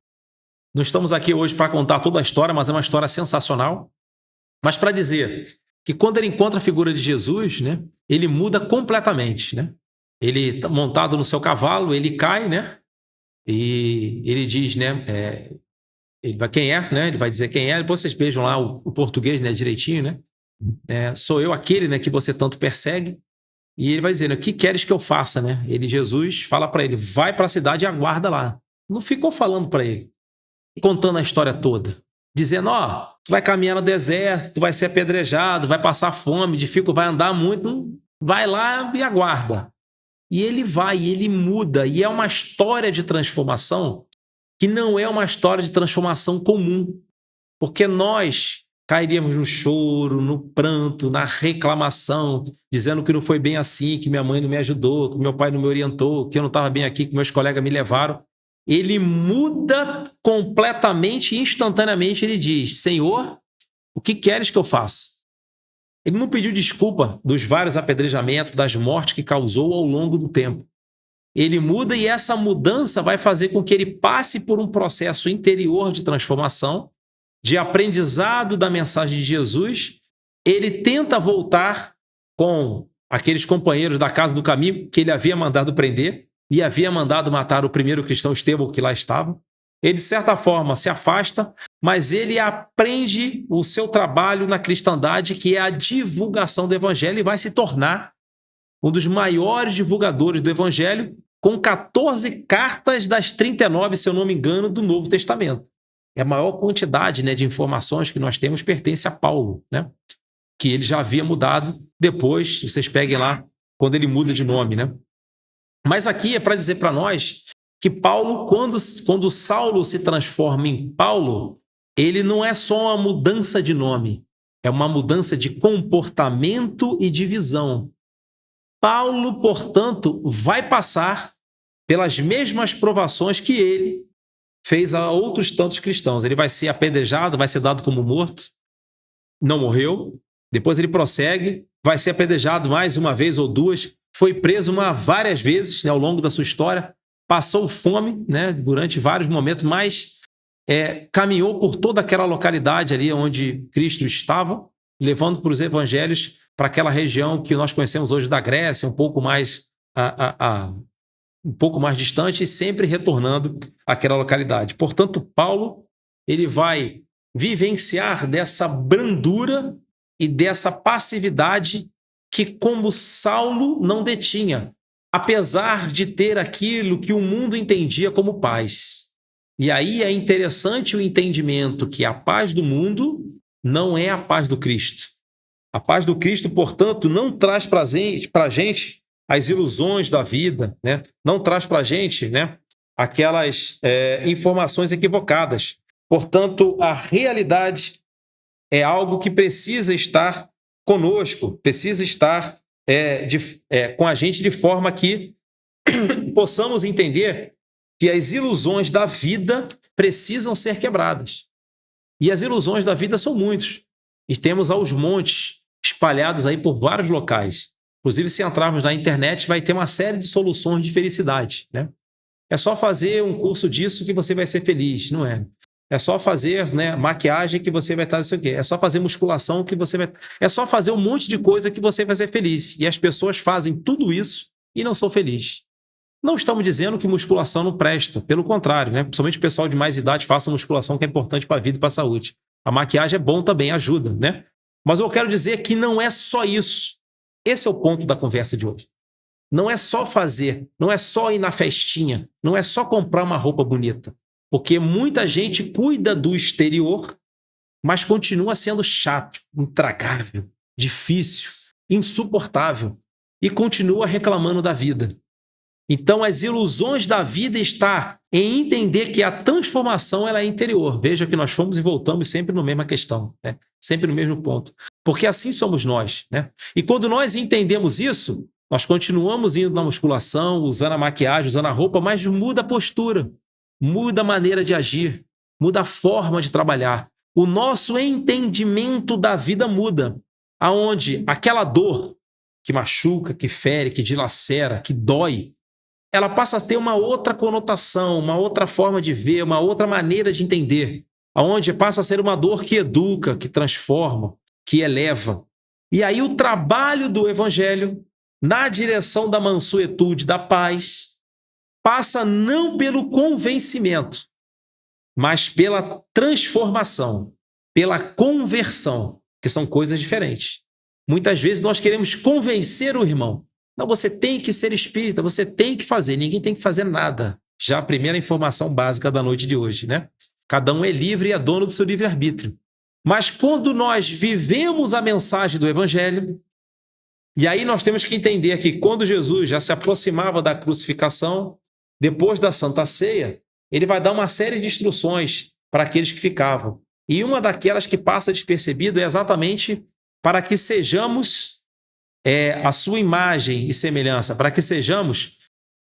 Não estamos aqui hoje para contar toda a história, mas é uma história sensacional. Mas para dizer que quando ele encontra a figura de Jesus, né, ele muda completamente, né? Ele, montado no seu cavalo, ele cai, né? E ele diz, né? Ele vai, quem é, né? Ele vai dizer quem é. Depois vocês vejam lá o português, né, direitinho, né? Sou eu aquele, né, que você tanto persegue. E ele vai dizendo, o que queres que eu faça, né? Jesus fala para ele, vai para a cidade e aguarda lá. Não ficou falando para ele, contando a história toda, dizendo, tu vai caminhar no deserto, tu vai ser apedrejado, vai passar fome, vai andar muito, vai lá e aguarda. E ele vai, e ele muda, e é uma história de transformação que não é uma história de transformação comum, porque nós cairíamos no choro, no pranto, na reclamação, dizendo que não foi bem assim, que minha mãe não me ajudou, que meu pai não me orientou, que eu não estava bem aqui, que meus colegas me levaram. Ele muda completamente, instantaneamente, ele diz, Senhor, o que queres que eu faça? Ele não pediu desculpa dos vários apedrejamentos, das mortes que causou ao longo do tempo. Ele muda e essa mudança vai fazer com que ele passe por um processo interior de transformação, de aprendizado da mensagem de Jesus. Ele tenta voltar com aqueles companheiros da casa do caminho que ele havia mandado prender e havia mandado matar o primeiro cristão Estevão que lá estava. Ele, de certa forma, se afasta, mas ele aprende o seu trabalho na cristandade, que é a divulgação do evangelho, e vai se tornar um dos maiores divulgadores do evangelho, com 14 cartas das 39, se eu não me engano, do Novo Testamento. A maior quantidade, né, de informações que nós temos pertence a Paulo, né? Que ele já havia mudado depois, vocês peguem lá, quando ele muda de nome, né? Mas aqui é para dizer para nós que Paulo, quando Saulo se transforma em Paulo, ele não é só uma mudança de nome, é uma mudança de comportamento e de visão. Paulo, portanto, vai passar pelas mesmas provações que ele fez a outros tantos cristãos. Ele vai ser apedrejado, vai ser dado como morto, não morreu. Depois ele prossegue, vai ser apedrejado mais uma vez ou duas, foi preso várias vezes, né, ao longo da sua história, passou fome, né, durante vários momentos, mas caminhou por toda aquela localidade ali onde Cristo estava, levando para os evangelhos para aquela região que nós conhecemos hoje da Grécia, um pouco mais distante, e sempre retornando àquela localidade. Portanto, Paulo, ele vai vivenciar dessa brandura e dessa passividade que, como Saulo, não detinha, apesar de ter aquilo que o mundo entendia como paz. E aí é interessante o entendimento que a paz do mundo não é a paz do Cristo. A paz do Cristo, portanto, não traz para a gente as ilusões da vida, né? Não traz para a gente, né, aquelas informações equivocadas. Portanto, a realidade é algo que precisa estar conosco, precisa estar com a gente de forma que possamos entender que as ilusões da vida precisam ser quebradas. E as ilusões da vida são muitas. E temos aos montes espalhados aí por vários locais. Inclusive, se entrarmos na internet, vai ter uma série de soluções de felicidade, né? É só fazer um curso disso que você vai ser feliz, não é? É só fazer, né, maquiagem que você vai estar não sei o quê. É só fazer musculação que você vai... É só fazer um monte de coisa que você vai ser feliz. E as pessoas fazem tudo isso e não são felizes. Não estamos dizendo que musculação não presta. Pelo contrário, né? Principalmente o pessoal de mais idade faça musculação, que é importante para a vida e para a saúde. A maquiagem é bom também, ajuda, né? Mas eu quero dizer que não é só isso. Esse é o ponto da conversa de hoje. Não é só fazer, não é só ir na festinha, não é só comprar uma roupa bonita. Porque muita gente cuida do exterior, mas continua sendo chato, intragável, difícil, insuportável e continua reclamando da vida. Então, as ilusões da vida estão em entender que a transformação ela é interior. Veja que nós fomos e voltamos sempre na mesma questão, né? Sempre no mesmo ponto. Porque assim somos nós, né? E quando nós entendemos isso, nós continuamos indo na musculação, usando a maquiagem, usando a roupa, mas muda a postura, muda a maneira de agir, muda a forma de trabalhar. O nosso entendimento da vida muda, aonde aquela dor que machuca, que fere, que dilacera, que dói, ela passa a ter uma outra conotação, uma outra forma de ver, uma outra maneira de entender, aonde passa a ser uma dor que educa, que transforma, que eleva. E aí o trabalho do evangelho, na direção da mansuetude, da paz, passa não pelo convencimento, mas pela transformação, pela conversão, que são coisas diferentes. Muitas vezes nós queremos convencer o irmão. Não, você tem que ser espírita, você tem que fazer, ninguém tem que fazer nada. Já a primeira informação básica da noite de hoje, né? Cada um é livre e é dono do seu livre-arbítrio. Mas quando nós vivemos a mensagem do evangelho, e aí nós temos que entender que quando Jesus já se aproximava da crucificação, depois da Santa Ceia, ele vai dar uma série de instruções para aqueles que ficavam. E uma daquelas que passa despercebido é exatamente para que sejamos a sua imagem e semelhança, para que sejamos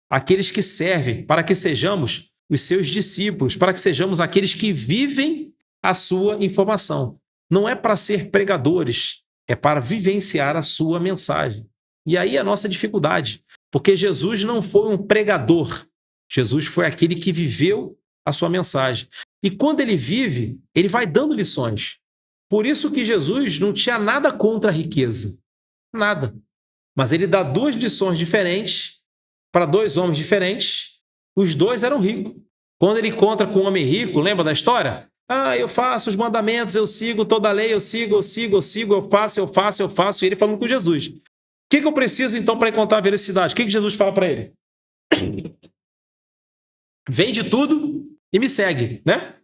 aqueles que servem, para que sejamos os seus discípulos, para que sejamos aqueles que vivem a sua informação. Não é para ser pregadores, é para vivenciar a sua mensagem. E aí a nossa dificuldade, porque Jesus não foi um pregador, Jesus foi aquele que viveu a sua mensagem. E quando ele vive, ele vai dando lições. Por isso que Jesus não tinha nada contra a riqueza. Nada. Mas ele dá duas lições diferentes para dois homens diferentes. Os dois eram ricos. Quando ele encontra com um homem rico, lembra da história? Eu faço os mandamentos, eu sigo toda a lei, eu sigo, eu faço. E ele falando com Jesus. O que eu preciso então para encontrar a felicidade? O que Jesus fala para ele? Vende tudo e me segue, né?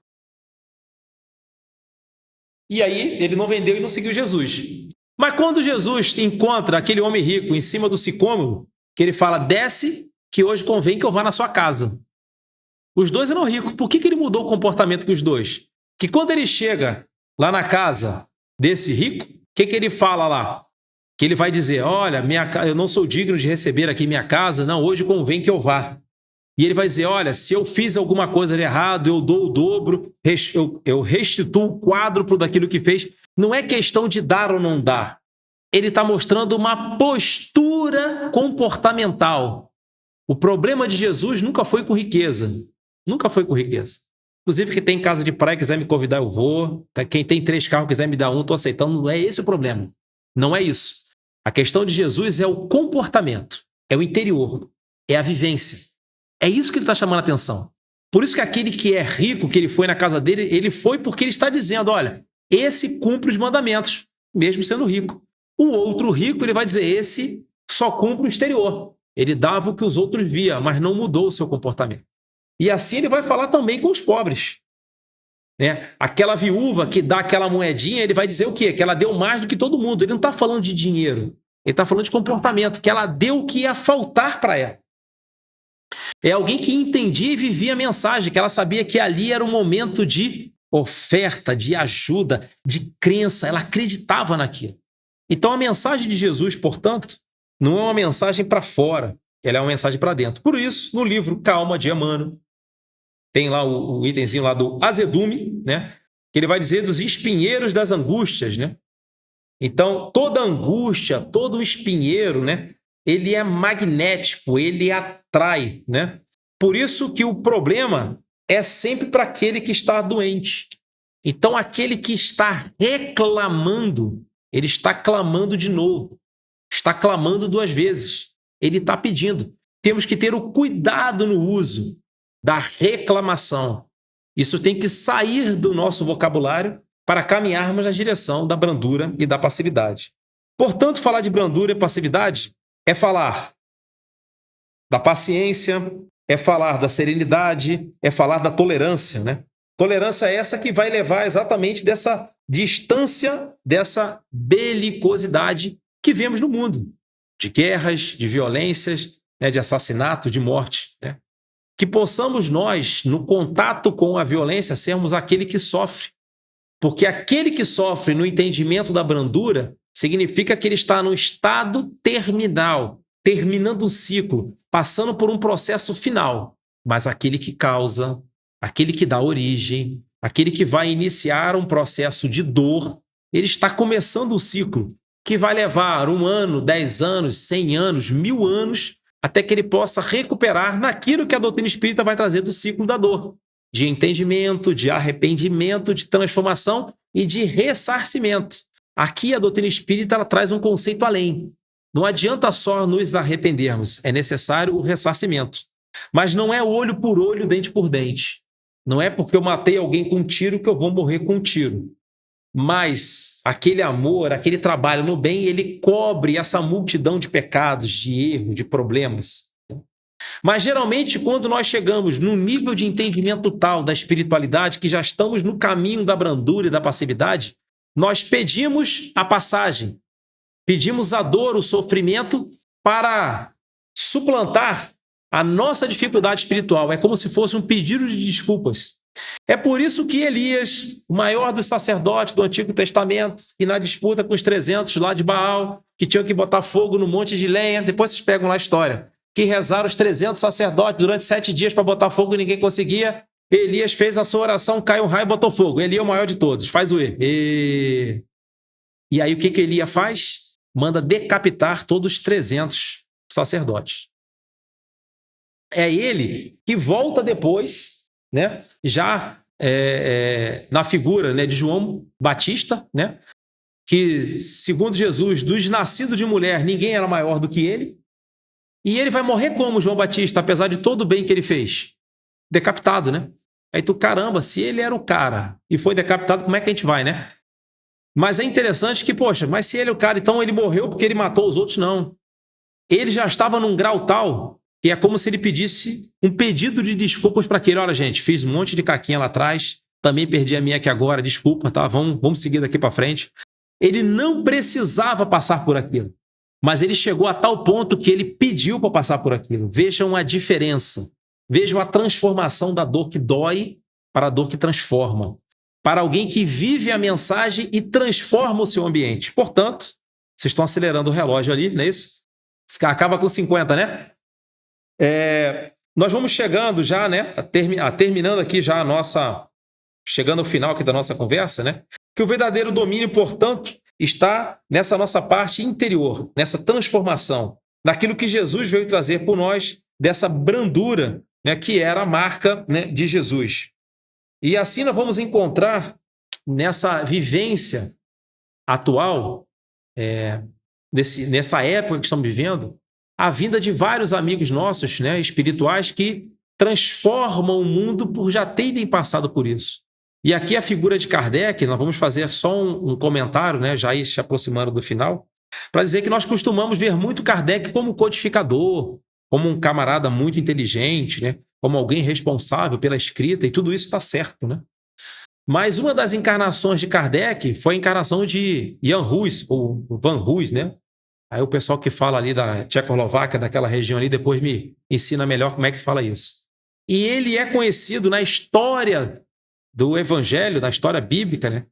E aí ele não vendeu e não seguiu Jesus. Mas quando Jesus encontra aquele homem rico em cima do sicômoro, que ele fala, desce, que hoje convém que eu vá na sua casa. Os dois eram ricos. Por que ele mudou o comportamento com os dois? Que quando ele chega lá na casa desse rico, o que ele fala lá? Que ele vai dizer, olha, eu não sou digno de receber aqui minha casa, não, hoje convém que eu vá. E ele vai dizer, olha, se eu fiz alguma coisa de errado, eu dou o dobro, eu restituo o quádruplo daquilo que fez. Não é questão de dar ou não dar. ele está mostrando uma postura comportamental. O problema de Jesus nunca foi com riqueza. Nunca foi com riqueza. Inclusive, quem tem casa de praia quiser me convidar, eu vou. Quem tem 3 carros quiser me dar um, estou aceitando. Não é esse o problema. Não é isso. A questão de Jesus é o comportamento, é o interior, é a vivência. É isso que ele está chamando a atenção. Por isso que aquele que é rico, que ele foi na casa dele, ele foi porque ele está dizendo, olha, esse cumpre os mandamentos, mesmo sendo rico. O outro rico, ele vai dizer, esse só cumpre o exterior. Ele dava o que os outros viam, mas não mudou o seu comportamento. E assim ele vai falar também com os pobres. Né? Aquela viúva que dá aquela moedinha, ele vai dizer o quê? Que ela deu mais do que todo mundo. Ele não está falando de dinheiro. Ele está falando de comportamento, que ela deu o que ia faltar para ela. É alguém que entendia e vivia a mensagem, que ela sabia que ali era um momento de oferta, de ajuda, de crença. Ela acreditava naquilo. Então a mensagem de Jesus, portanto, não é uma mensagem para fora, ela é uma mensagem para dentro. Por isso, no livro Calma, de Emmanuel, tem lá o itemzinho lá do azedume, né? Que ele vai dizer dos espinheiros das angústias, né? Então, toda angústia, todo espinheiro, né? Ele é magnético, ele atrai, né? Por isso que o problema é sempre para aquele que está doente. Então, aquele que está reclamando, ele está clamando de novo. Está clamando 2 vezes. Ele está pedindo. Temos que ter o cuidado no uso da reclamação. Isso tem que sair do nosso vocabulário para caminharmos na direção da brandura e da passividade. Portanto, falar de brandura e passividade é falar da paciência, é falar da serenidade, é falar da tolerância, né? Tolerância é essa que vai levar exatamente dessa distância, dessa belicosidade que vemos no mundo, de guerras, de violências, né, de assassinato, de morte, né? Que possamos nós, no contato com a violência, sermos aquele que sofre. Porque aquele que sofre no entendimento da brandura significa que ele está no estado terminal, terminando o ciclo, passando por um processo final. Mas aquele que causa, aquele que dá origem, aquele que vai iniciar um processo de dor, ele está começando o ciclo, que vai levar 1 ano, 10 anos, 100 anos, 1000 anos, até que ele possa recuperar naquilo que a doutrina espírita vai trazer do ciclo da dor, de entendimento, de arrependimento, de transformação e de ressarcimento. Aqui a doutrina espírita ela traz um conceito além. Não adianta só nos arrependermos, é necessário o ressarcimento. Mas não é olho por olho, dente por dente. Não é porque eu matei alguém com um tiro que eu vou morrer com um tiro. Mas aquele amor, aquele trabalho no bem, ele cobre essa multidão de pecados, de erros, de problemas. Mas geralmente quando nós chegamos no nível de entendimento tal da espiritualidade, que já estamos no caminho da brandura e da passividade, nós pedimos a passagem, pedimos a dor, o sofrimento para suplantar a nossa dificuldade espiritual. É como se fosse um pedido de desculpas. É por isso que Elias, o maior dos sacerdotes do Antigo Testamento, que na disputa com os 300 lá de Baal, que tinham que botar fogo no monte de lenha, depois vocês pegam lá a história, que rezaram os 300 sacerdotes durante 7 dias para botar fogo e ninguém conseguia. Elias fez a sua oração, caiu um raio e botou fogo. Ele é o maior de todos, faz o E. E aí o que Elias faz? Manda decapitar todos os 300 sacerdotes. É ele que volta depois, né, já na figura, né, de João Batista, né, que, segundo Jesus, dos nascidos de mulher, ninguém era maior do que ele. E ele vai morrer como João Batista, apesar de todo o bem que ele fez. Decapitado, né? Aí tu, caramba, se ele era o cara e foi decapitado, como é que a gente vai, né? Mas é interessante que, poxa, mas se ele é o cara, então ele morreu porque ele matou os outros? Não. Ele já estava num grau tal que é como se ele pedisse um pedido de desculpas para aquele. Olha, gente, fiz um monte de caquinha lá atrás, também perdi a minha aqui agora, desculpa, tá? Vamos seguir daqui para frente. Ele não precisava passar por aquilo, mas ele chegou a tal ponto que ele pediu para passar por aquilo. Vejam a diferença. Vejam a transformação da dor que dói para a dor que transforma. Para alguém que vive a mensagem e transforma o seu ambiente. Portanto, vocês estão acelerando o relógio ali, não é isso? Acaba com 50, né? Nós vamos chegando já, né? Terminando aqui já a nossa... Chegando ao final aqui da nossa conversa, né? Que o verdadeiro domínio, portanto, está nessa nossa parte interior, nessa transformação, naquilo que Jesus veio trazer por nós, dessa brandura, né, que era a marca, né, de Jesus. E assim nós vamos encontrar nessa vivência atual, nessa época que estamos vivendo, a vinda de vários amigos nossos, né, espirituais, que transformam o mundo por já terem passado por isso. E aqui a figura de Kardec, nós vamos fazer só um comentário, né, já se aproximando do final, para dizer que nós costumamos ver muito Kardec como codificador, como um camarada muito inteligente, né, como alguém responsável pela escrita, e tudo isso está certo, né? Mas uma das encarnações de Kardec foi a encarnação de Jan Hus, ou Van Hus, né? Aí o pessoal que fala ali da Tchecoslováquia, daquela região ali, depois me ensina melhor como é que fala isso. E ele é conhecido na história do Evangelho, na história bíblica, né?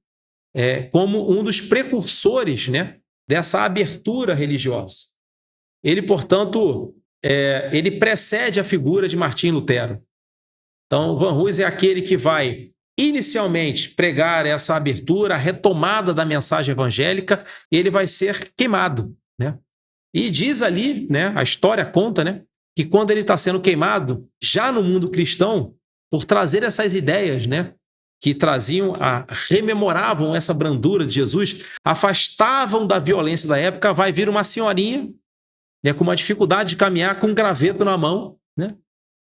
Como um dos precursores, né, dessa abertura religiosa. Ele, portanto, ele precede a figura de Martim Lutero. Então, Van Hus é aquele que vai inicialmente pregar essa abertura, a retomada da mensagem evangélica, e ele vai ser queimado, né? E diz ali, né, a história conta, né, que quando ele está sendo queimado, já no mundo cristão, por trazer essas ideias, né, que rememoravam essa brandura de Jesus, afastavam da violência da época, vai vir uma senhorinha, né, com uma dificuldade de caminhar, com um graveto na mão, né,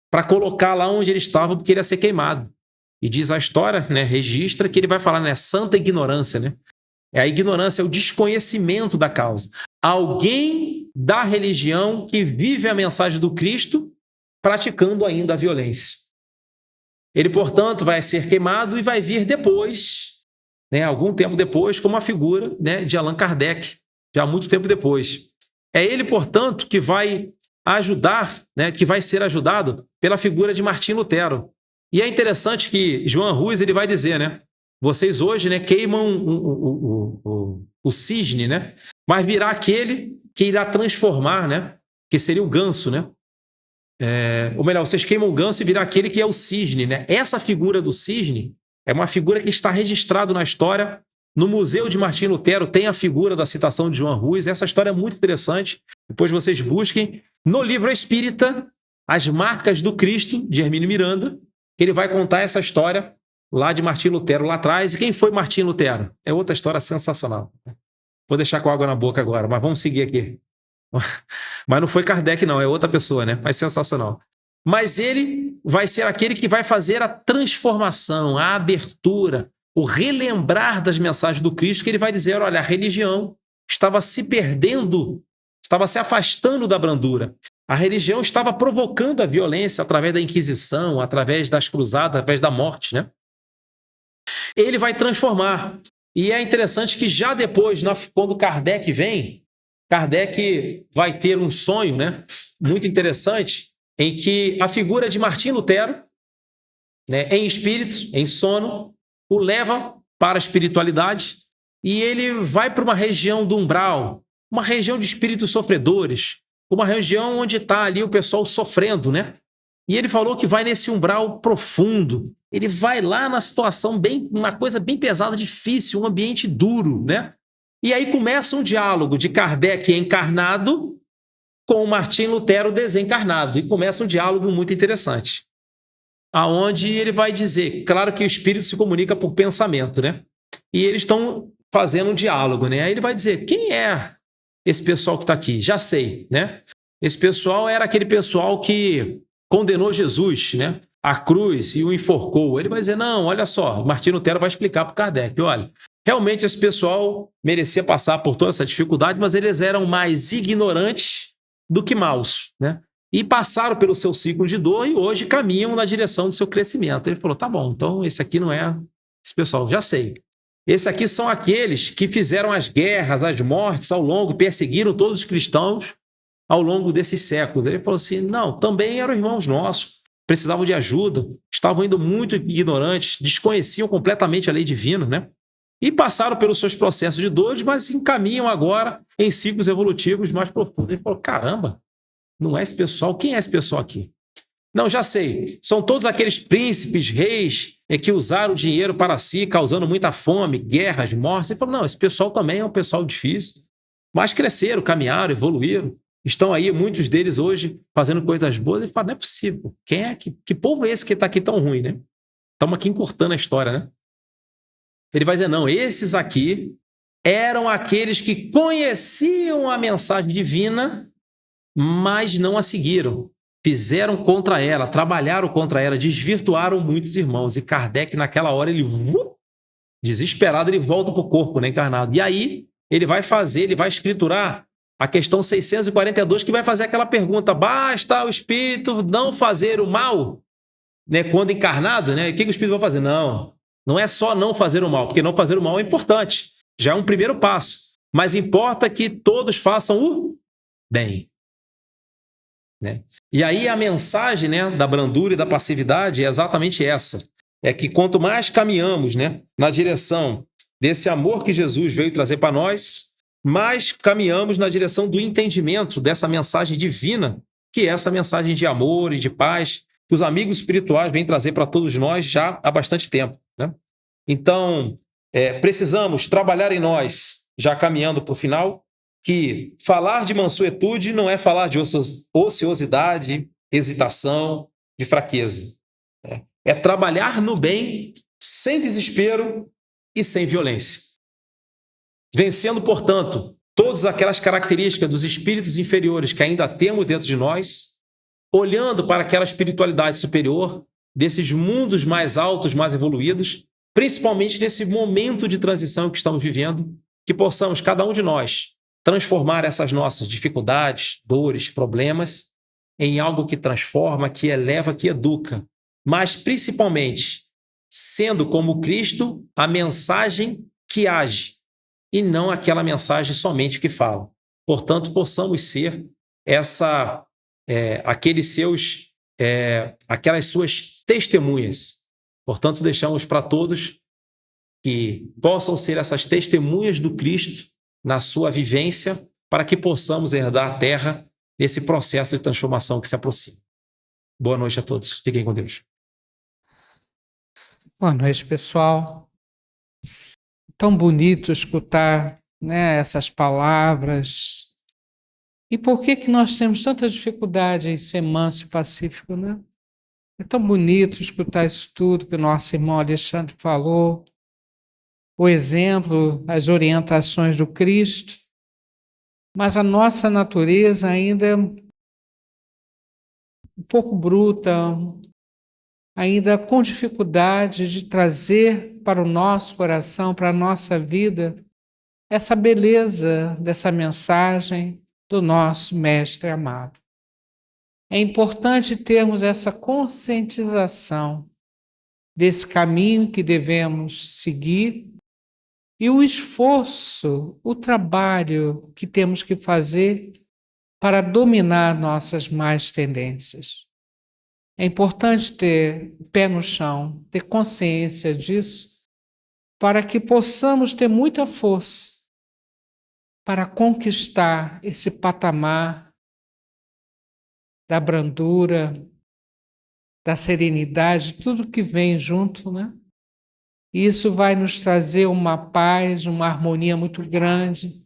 para colocar lá onde ele estava, porque ele ia ser queimado. E diz a história, né, registra que ele vai falar, né, santa ignorância, né? A ignorância é o desconhecimento da causa. Alguém da religião que vive a mensagem do Cristo praticando ainda a violência. Ele, portanto, vai ser queimado e vai vir depois, né, algum tempo depois, como a figura, né, de Allan Kardec, já muito tempo depois. É ele, portanto, que vai ajudar, né, que vai ser ajudado pela figura de Martim Lutero. E é interessante que João Hus ele vai dizer, né, vocês hoje, né, queimam o cisne, né, mas virá aquele que irá transformar, né, que seria o ganso, né? Ou melhor, vocês queimam o ganso e virá aquele que é o cisne, né? Essa figura do cisne é uma figura que está registrada na história. No Museu de Martim Lutero tem a figura da citação de João Hus. Essa história é muito interessante. Depois vocês busquem no livro Espírita, As Marcas do Cristo, de Hermínio Miranda, que ele vai contar essa história lá de Martim Lutero lá atrás. E quem foi Martim Lutero? É outra história sensacional. Vou deixar com água na boca agora, mas vamos seguir aqui. Mas não foi Kardec não, é outra pessoa, né? Mas sensacional. Mas ele vai ser aquele que vai fazer a transformação, a abertura, o relembrar das mensagens do Cristo, que ele vai dizer, olha, a religião estava se perdendo, estava se afastando da brandura. A religião estava provocando a violência através da Inquisição, através das cruzadas, através da morte, né? Ele vai transformar. E é interessante que já depois, quando Kardec vem, Kardec vai ter um sonho, né, muito interessante, em que a figura de Martim Lutero, né, em espírito, em sono, o leva para a espiritualidade e ele vai para uma região do umbral, uma região de espíritos sofredores, uma região onde está ali o pessoal sofrendo, né? E ele falou que vai nesse umbral profundo, ele vai lá na situação uma coisa bem pesada, difícil, um ambiente duro, né? E aí começa um diálogo de Kardec encarnado com Martim Lutero desencarnado. E começa um diálogo muito interessante. Aonde ele vai dizer, claro que o espírito se comunica por pensamento, né? E eles estão fazendo um diálogo, né? Aí ele vai dizer, quem é esse pessoal que está aqui? Já sei, né? Esse pessoal era aquele pessoal que condenou Jesus, né, à cruz e o enforcou. Ele vai dizer, não, olha só, Martim Lutero vai explicar para o Kardec, olha, realmente esse pessoal merecia passar por toda essa dificuldade, mas eles eram mais ignorantes do que maus, né? E passaram pelo seu ciclo de dor e hoje caminham na direção do seu crescimento. Ele falou, tá bom, então esse aqui não é esse pessoal, já sei. Esse aqui são aqueles que fizeram as guerras, as mortes ao longo, perseguiram todos os cristãos ao longo desses séculos. Ele falou assim, não, também eram irmãos nossos, precisavam de ajuda, estavam indo muito ignorantes, desconheciam completamente a lei divina, né? E passaram pelos seus processos de dores, mas encaminham agora em ciclos evolutivos mais profundos. Ele falou, caramba, não é esse pessoal? Quem é esse pessoal aqui? Não, já sei. São todos aqueles príncipes, reis, que usaram o dinheiro para si, causando muita fome, guerras, mortes. Ele falou, não, esse pessoal também é um pessoal difícil. Mas cresceram, caminharam, evoluíram. Estão aí, muitos deles hoje, fazendo coisas boas. Ele fala, não é possível. Que povo é esse que está aqui tão ruim, né? Estamos aqui encurtando a história, né? Ele vai dizer, não, esses aqui eram aqueles que conheciam a mensagem divina, mas não a seguiram. Fizeram contra ela, trabalharam contra ela, desvirtuaram muitos irmãos. E Kardec, naquela hora, ele, desesperado, ele volta para o corpo, né, encarnado. E aí, ele vai escriturar a questão 642, que vai fazer aquela pergunta, basta o espírito não fazer o mal, né, quando encarnado, né? O que o espírito vai fazer? Não é só não fazer o mal, porque não fazer o mal é importante, já é um primeiro passo. Mas importa que todos façam o bem. Né? E aí a mensagem, né, da brandura e da passividade é exatamente essa. É que quanto mais caminhamos, né, na direção desse amor que Jesus veio trazer para nós, mais caminhamos na direção do entendimento dessa mensagem divina, que é essa mensagem de amor e de paz que os amigos espirituais vêm trazer para todos nós já há bastante tempo. Né? Então, precisamos trabalhar em nós, já caminhando para o final, que falar de mansuetude não é falar de ociosidade, hesitação, de fraqueza. É trabalhar no bem, sem desespero e sem violência. Vencendo, portanto, todas aquelas características dos espíritos inferiores que ainda temos dentro de nós, olhando para aquela espiritualidade superior, desses mundos mais altos, mais evoluídos, principalmente nesse momento de transição que estamos vivendo, que possamos, cada um de nós, transformar essas nossas dificuldades, dores, problemas em algo que transforma, que eleva, que educa, mas principalmente sendo como Cristo a mensagem que age e não aquela mensagem somente que fala. Portanto, possamos ser aquelas suas testemunhas. Portanto, deixamos para todos que possam ser essas testemunhas do Cristo na sua vivência, para que possamos herdar a terra nesse processo de transformação que se aproxima. Boa noite a todos. Fiquem com Deus. Boa noite, pessoal. Tão bonito escutar, né, essas palavras. E por que nós temos tanta dificuldade em ser manso e pacífico, né? É tão bonito escutar isso tudo que o nosso irmão Alexandre falou, o exemplo, as orientações do Cristo, mas a nossa natureza ainda é um pouco bruta, ainda com dificuldade de trazer para o nosso coração, para a nossa vida, essa beleza dessa mensagem do nosso Mestre amado. É importante termos essa conscientização desse caminho que devemos seguir e o esforço, o trabalho que temos que fazer para dominar nossas más tendências. É importante ter pé no chão, ter consciência disso, para que possamos ter muita força para conquistar esse patamar da brandura, da serenidade, tudo que vem junto, né? E isso vai nos trazer uma paz, uma harmonia muito grande.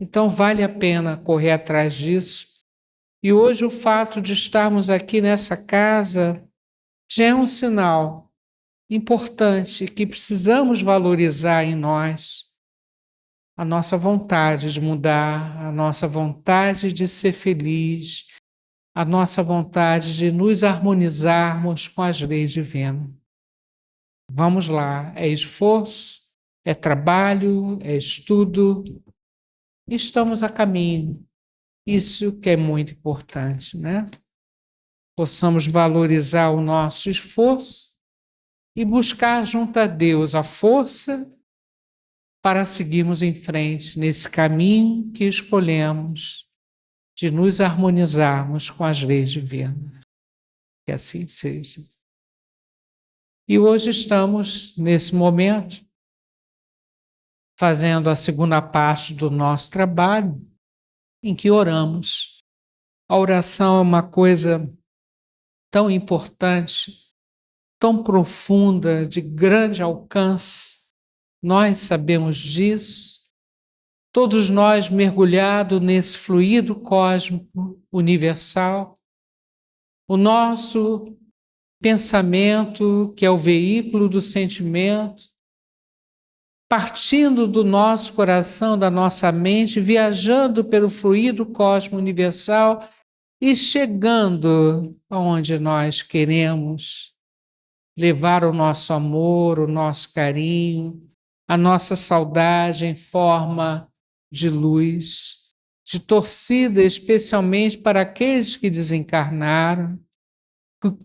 Então vale a pena correr atrás disso. E hoje o fato de estarmos aqui nessa casa já é um sinal importante que precisamos valorizar em nós a nossa vontade de mudar, a nossa vontade de ser feliz, a nossa vontade de nos harmonizarmos com as leis divinas. Vamos lá, é esforço, é trabalho, é estudo, estamos a caminho. Isso que é muito importante, né? Possamos valorizar o nosso esforço e buscar junto a Deus a força para seguirmos em frente nesse caminho que escolhemos de nos harmonizarmos com as leis divinas. Que assim seja. E hoje estamos, nesse momento, fazendo a segunda parte do nosso trabalho, em que oramos. A oração é uma coisa tão importante, tão profunda, de grande alcance. Nós sabemos disso. Todos nós mergulhados nesse fluido cósmico universal. O nosso pensamento, que é o veículo do sentimento, partindo do nosso coração, da nossa mente, viajando pelo fluido cósmico universal e chegando aonde nós queremos levar o nosso amor, o nosso carinho, a nossa saudade em forma de luz, de torcida, especialmente para aqueles que desencarnaram,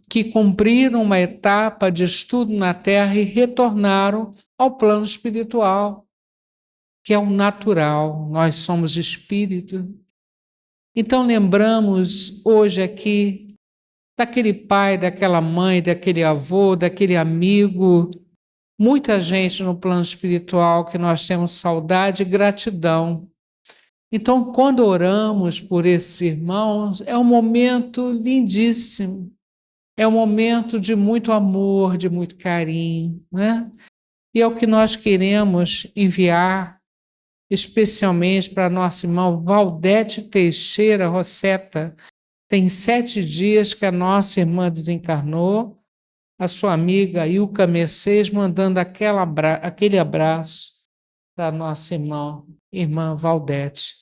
que cumpriram uma etapa de estudo na Terra e retornaram ao plano espiritual, que é o natural. Nós somos espírito. Então lembramos hoje aqui daquele pai, daquela mãe, daquele avô, daquele amigo, muita gente no plano espiritual que nós temos saudade e gratidão. Então, quando oramos por esses irmãos, é um momento lindíssimo, é um momento de muito amor, de muito carinho, né? E é o que nós queremos enviar, especialmente para nossa irmã Valdete Teixeira Rosseta. Tem 7 dias que a nossa irmã desencarnou, a sua amiga Ilka Mercedes mandando aquele abraço para a nossa irmã Valdete.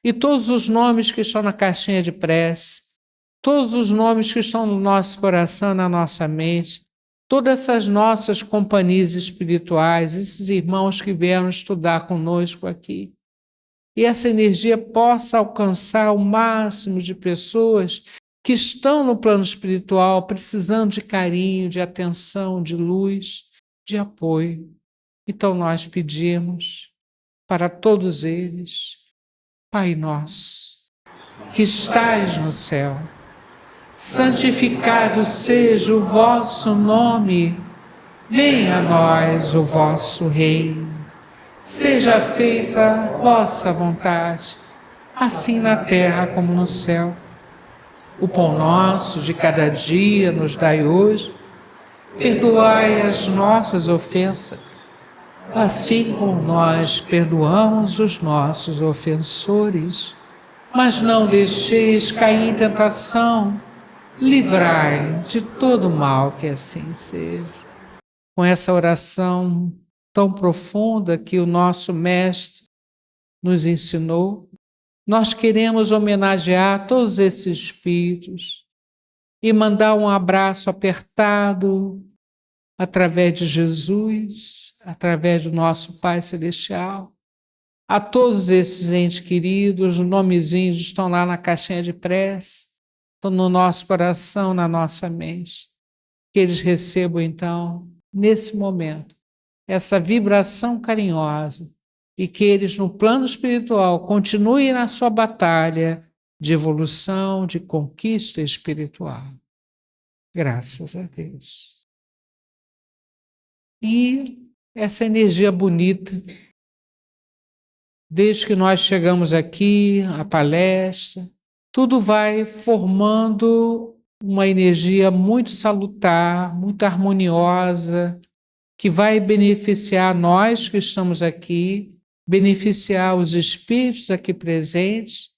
E todos os nomes que estão na caixinha de prece, todos os nomes que estão no nosso coração, na nossa mente, todas essas nossas companhias espirituais, esses irmãos que vieram estudar conosco aqui, e essa energia possa alcançar o máximo de pessoas que estão no plano espiritual precisando de carinho, de atenção, de luz, de apoio. Então nós pedimos para todos eles: Pai nosso, que estais no céu, santificado seja o vosso nome, venha a nós o vosso reino, seja feita a vossa vontade, assim na terra como no céu. O pão nosso de cada dia nos dai hoje, perdoai as nossas ofensas, assim como nós perdoamos os nossos ofensores. Mas não deixeis cair em tentação, livrai de todo mal, que assim seja. Com essa oração tão profunda que o nosso Mestre nos ensinou, nós queremos homenagear todos esses espíritos e mandar um abraço apertado através de Jesus, através do nosso Pai Celestial, a todos esses entes queridos. Os nomezinhos estão lá na caixinha de prece, estão no nosso coração, na nossa mente. Que eles recebam, então, nesse momento, essa vibração carinhosa e que eles, no plano espiritual, continuem na sua batalha de evolução, de conquista espiritual. Graças a Deus. E essa energia bonita, desde que nós chegamos aqui, a palestra, tudo vai formando uma energia muito salutar, muito harmoniosa, que vai beneficiar nós que estamos aqui, beneficiar os espíritos aqui presentes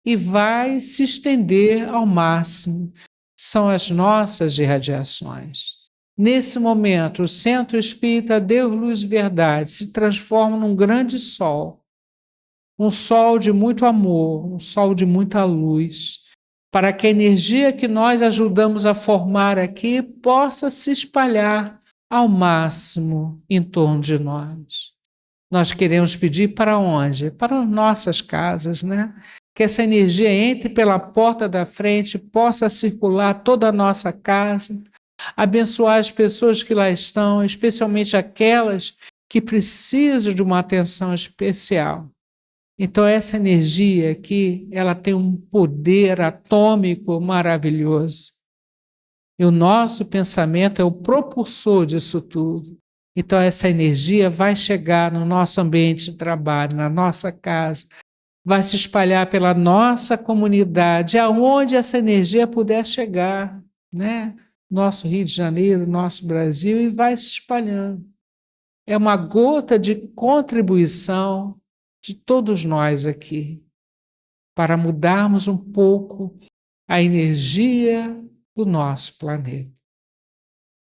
e vai se estender ao máximo. São as nossas irradiações. Nesse momento, o Centro Espírita Deus, Luz e Verdade se transforma num grande sol, um sol de muito amor, um sol de muita luz, para que a energia que nós ajudamos a formar aqui possa se espalhar ao máximo em torno de nós. Nós queremos pedir para onde? Para nossas casas, né? Que essa energia entre pela porta da frente, possa circular toda a nossa casa, abençoar as pessoas que lá estão, especialmente aquelas que precisam de uma atenção especial. Então essa energia aqui, ela tem um poder atômico maravilhoso. E o nosso pensamento é o propulsor disso tudo. Então essa energia vai chegar no nosso ambiente de trabalho, na nossa casa, vai se espalhar pela nossa comunidade, aonde essa energia puder chegar. né? Nosso Rio de Janeiro, nosso Brasil, e vai se espalhando. É uma gota de contribuição de todos nós aqui, para mudarmos um pouco a energia do nosso planeta.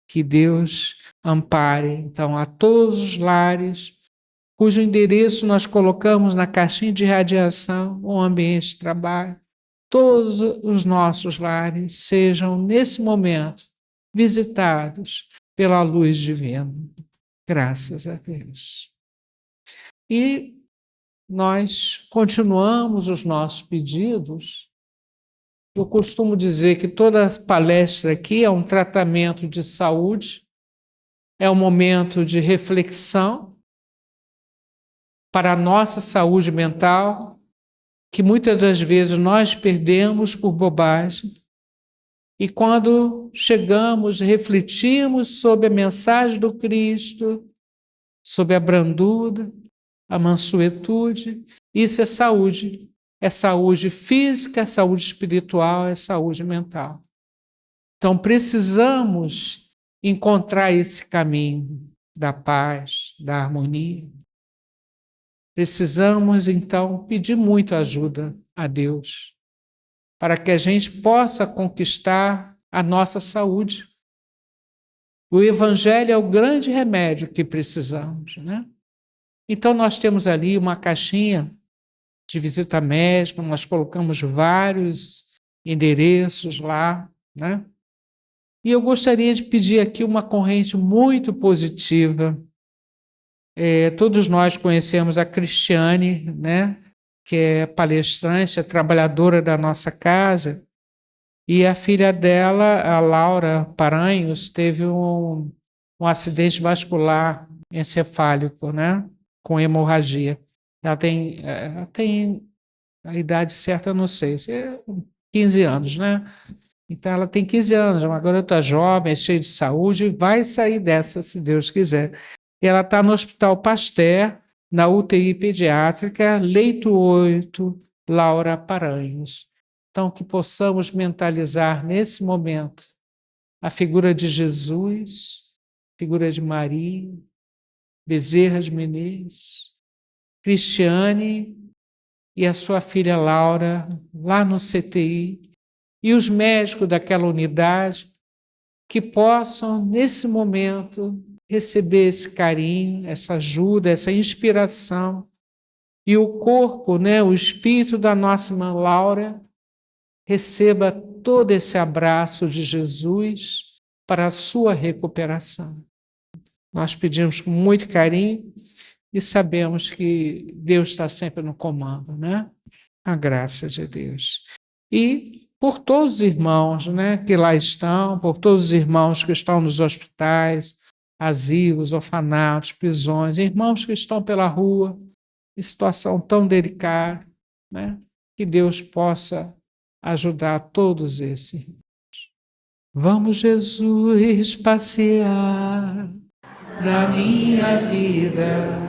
Que Deus ampare, então, a todos os lares, cujo endereço nós colocamos na caixinha de radiação, o ambiente de trabalho. Todos os nossos lares sejam, nesse momento, visitados pela luz divina. Graças a Deus. E nós continuamos os nossos pedidos. Eu costumo dizer que toda palestra aqui é um tratamento de saúde, é um momento de reflexão para a nossa saúde mental, que muitas das vezes nós perdemos por bobagem. E quando chegamos, refletimos sobre a mensagem do Cristo, sobre a brandura, a mansuetude, isso é saúde. É saúde física, é saúde espiritual, é saúde mental. Então precisamos encontrar esse caminho da paz, da harmonia. Precisamos, então, pedir muito ajuda a Deus para que a gente possa conquistar a nossa saúde. O Evangelho é o grande remédio que precisamos, né? Então, nós temos ali uma caixinha de visita médica, nós colocamos vários endereços lá, né? E eu gostaria de pedir aqui uma corrente muito positiva. Todos nós conhecemos a Cristiane, né? Que é palestrante, é trabalhadora da nossa casa, e a filha dela, a Laura Paranhos, teve um acidente vascular encefálico, né? Com hemorragia. Ela tem a idade certa, eu não sei, 15 anos, né? Então ela tem 15 anos, é uma garota jovem, cheia de saúde, vai sair dessa, se Deus quiser. E ela está no Hospital Pasteur, na UTI pediátrica, leito 8, Laura Paranhos. Então, que possamos mentalizar nesse momento a figura de Jesus, figura de Maria, Bezerra de Menezes, Cristiane e a sua filha Laura, lá no CTI, e os médicos daquela unidade, que possam, nesse momento, receber esse carinho, essa ajuda, essa inspiração, e o corpo, né, o espírito da nossa irmã Laura, receba todo esse abraço de Jesus para a sua recuperação. Nós pedimos com muito carinho e sabemos que Deus está sempre no comando, né? A graça de Deus. E por todos os irmãos, né, que lá estão, por todos os irmãos que estão nos hospitais, asilos, orfanatos, prisões, irmãos que estão pela rua, em situação tão delicada, né? Que Deus possa ajudar todos esses. Vamos, Jesus, passear na minha vida.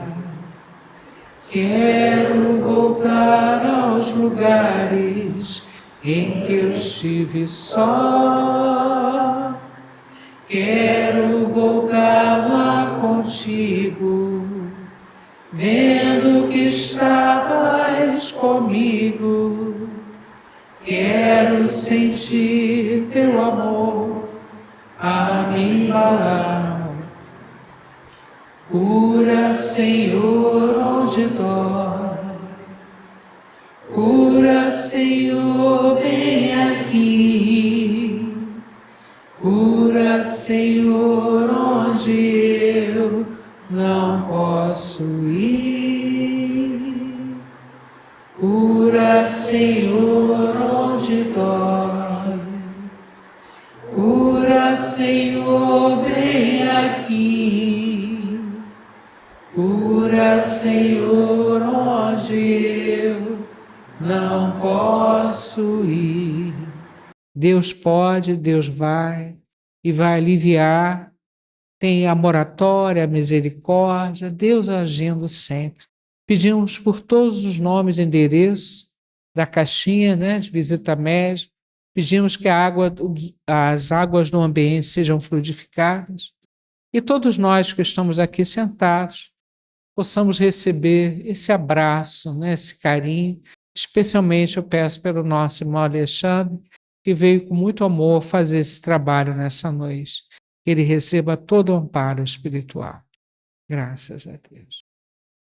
Quero voltar aos lugares em que eu estive só. Quero voltar lá contigo, vendo que estavas comigo. Quero sentir teu amor a me embalar. Cura, Senhor, onde dói. Cura, Senhor, bem aqui. Cura, Senhor, onde eu não posso ir. Cura, Senhor, onde dói. Cura, Senhor, bem aqui. Cura, Senhor, onde eu não posso ir. Deus pode, Deus vai e vai aliviar. Tem a moratória, a misericórdia, Deus agindo sempre. Pedimos por todos os nomes e endereços da caixinha, né, de visita médica, Pedimos que as águas do ambiente sejam fluidificadas e todos nós que estamos aqui sentados possamos receber esse abraço, né, esse carinho. Especialmente eu peço pelo nosso irmão Alexandre, que veio com muito amor fazer esse trabalho nessa noite. Que ele receba todo o amparo espiritual. Graças a Deus.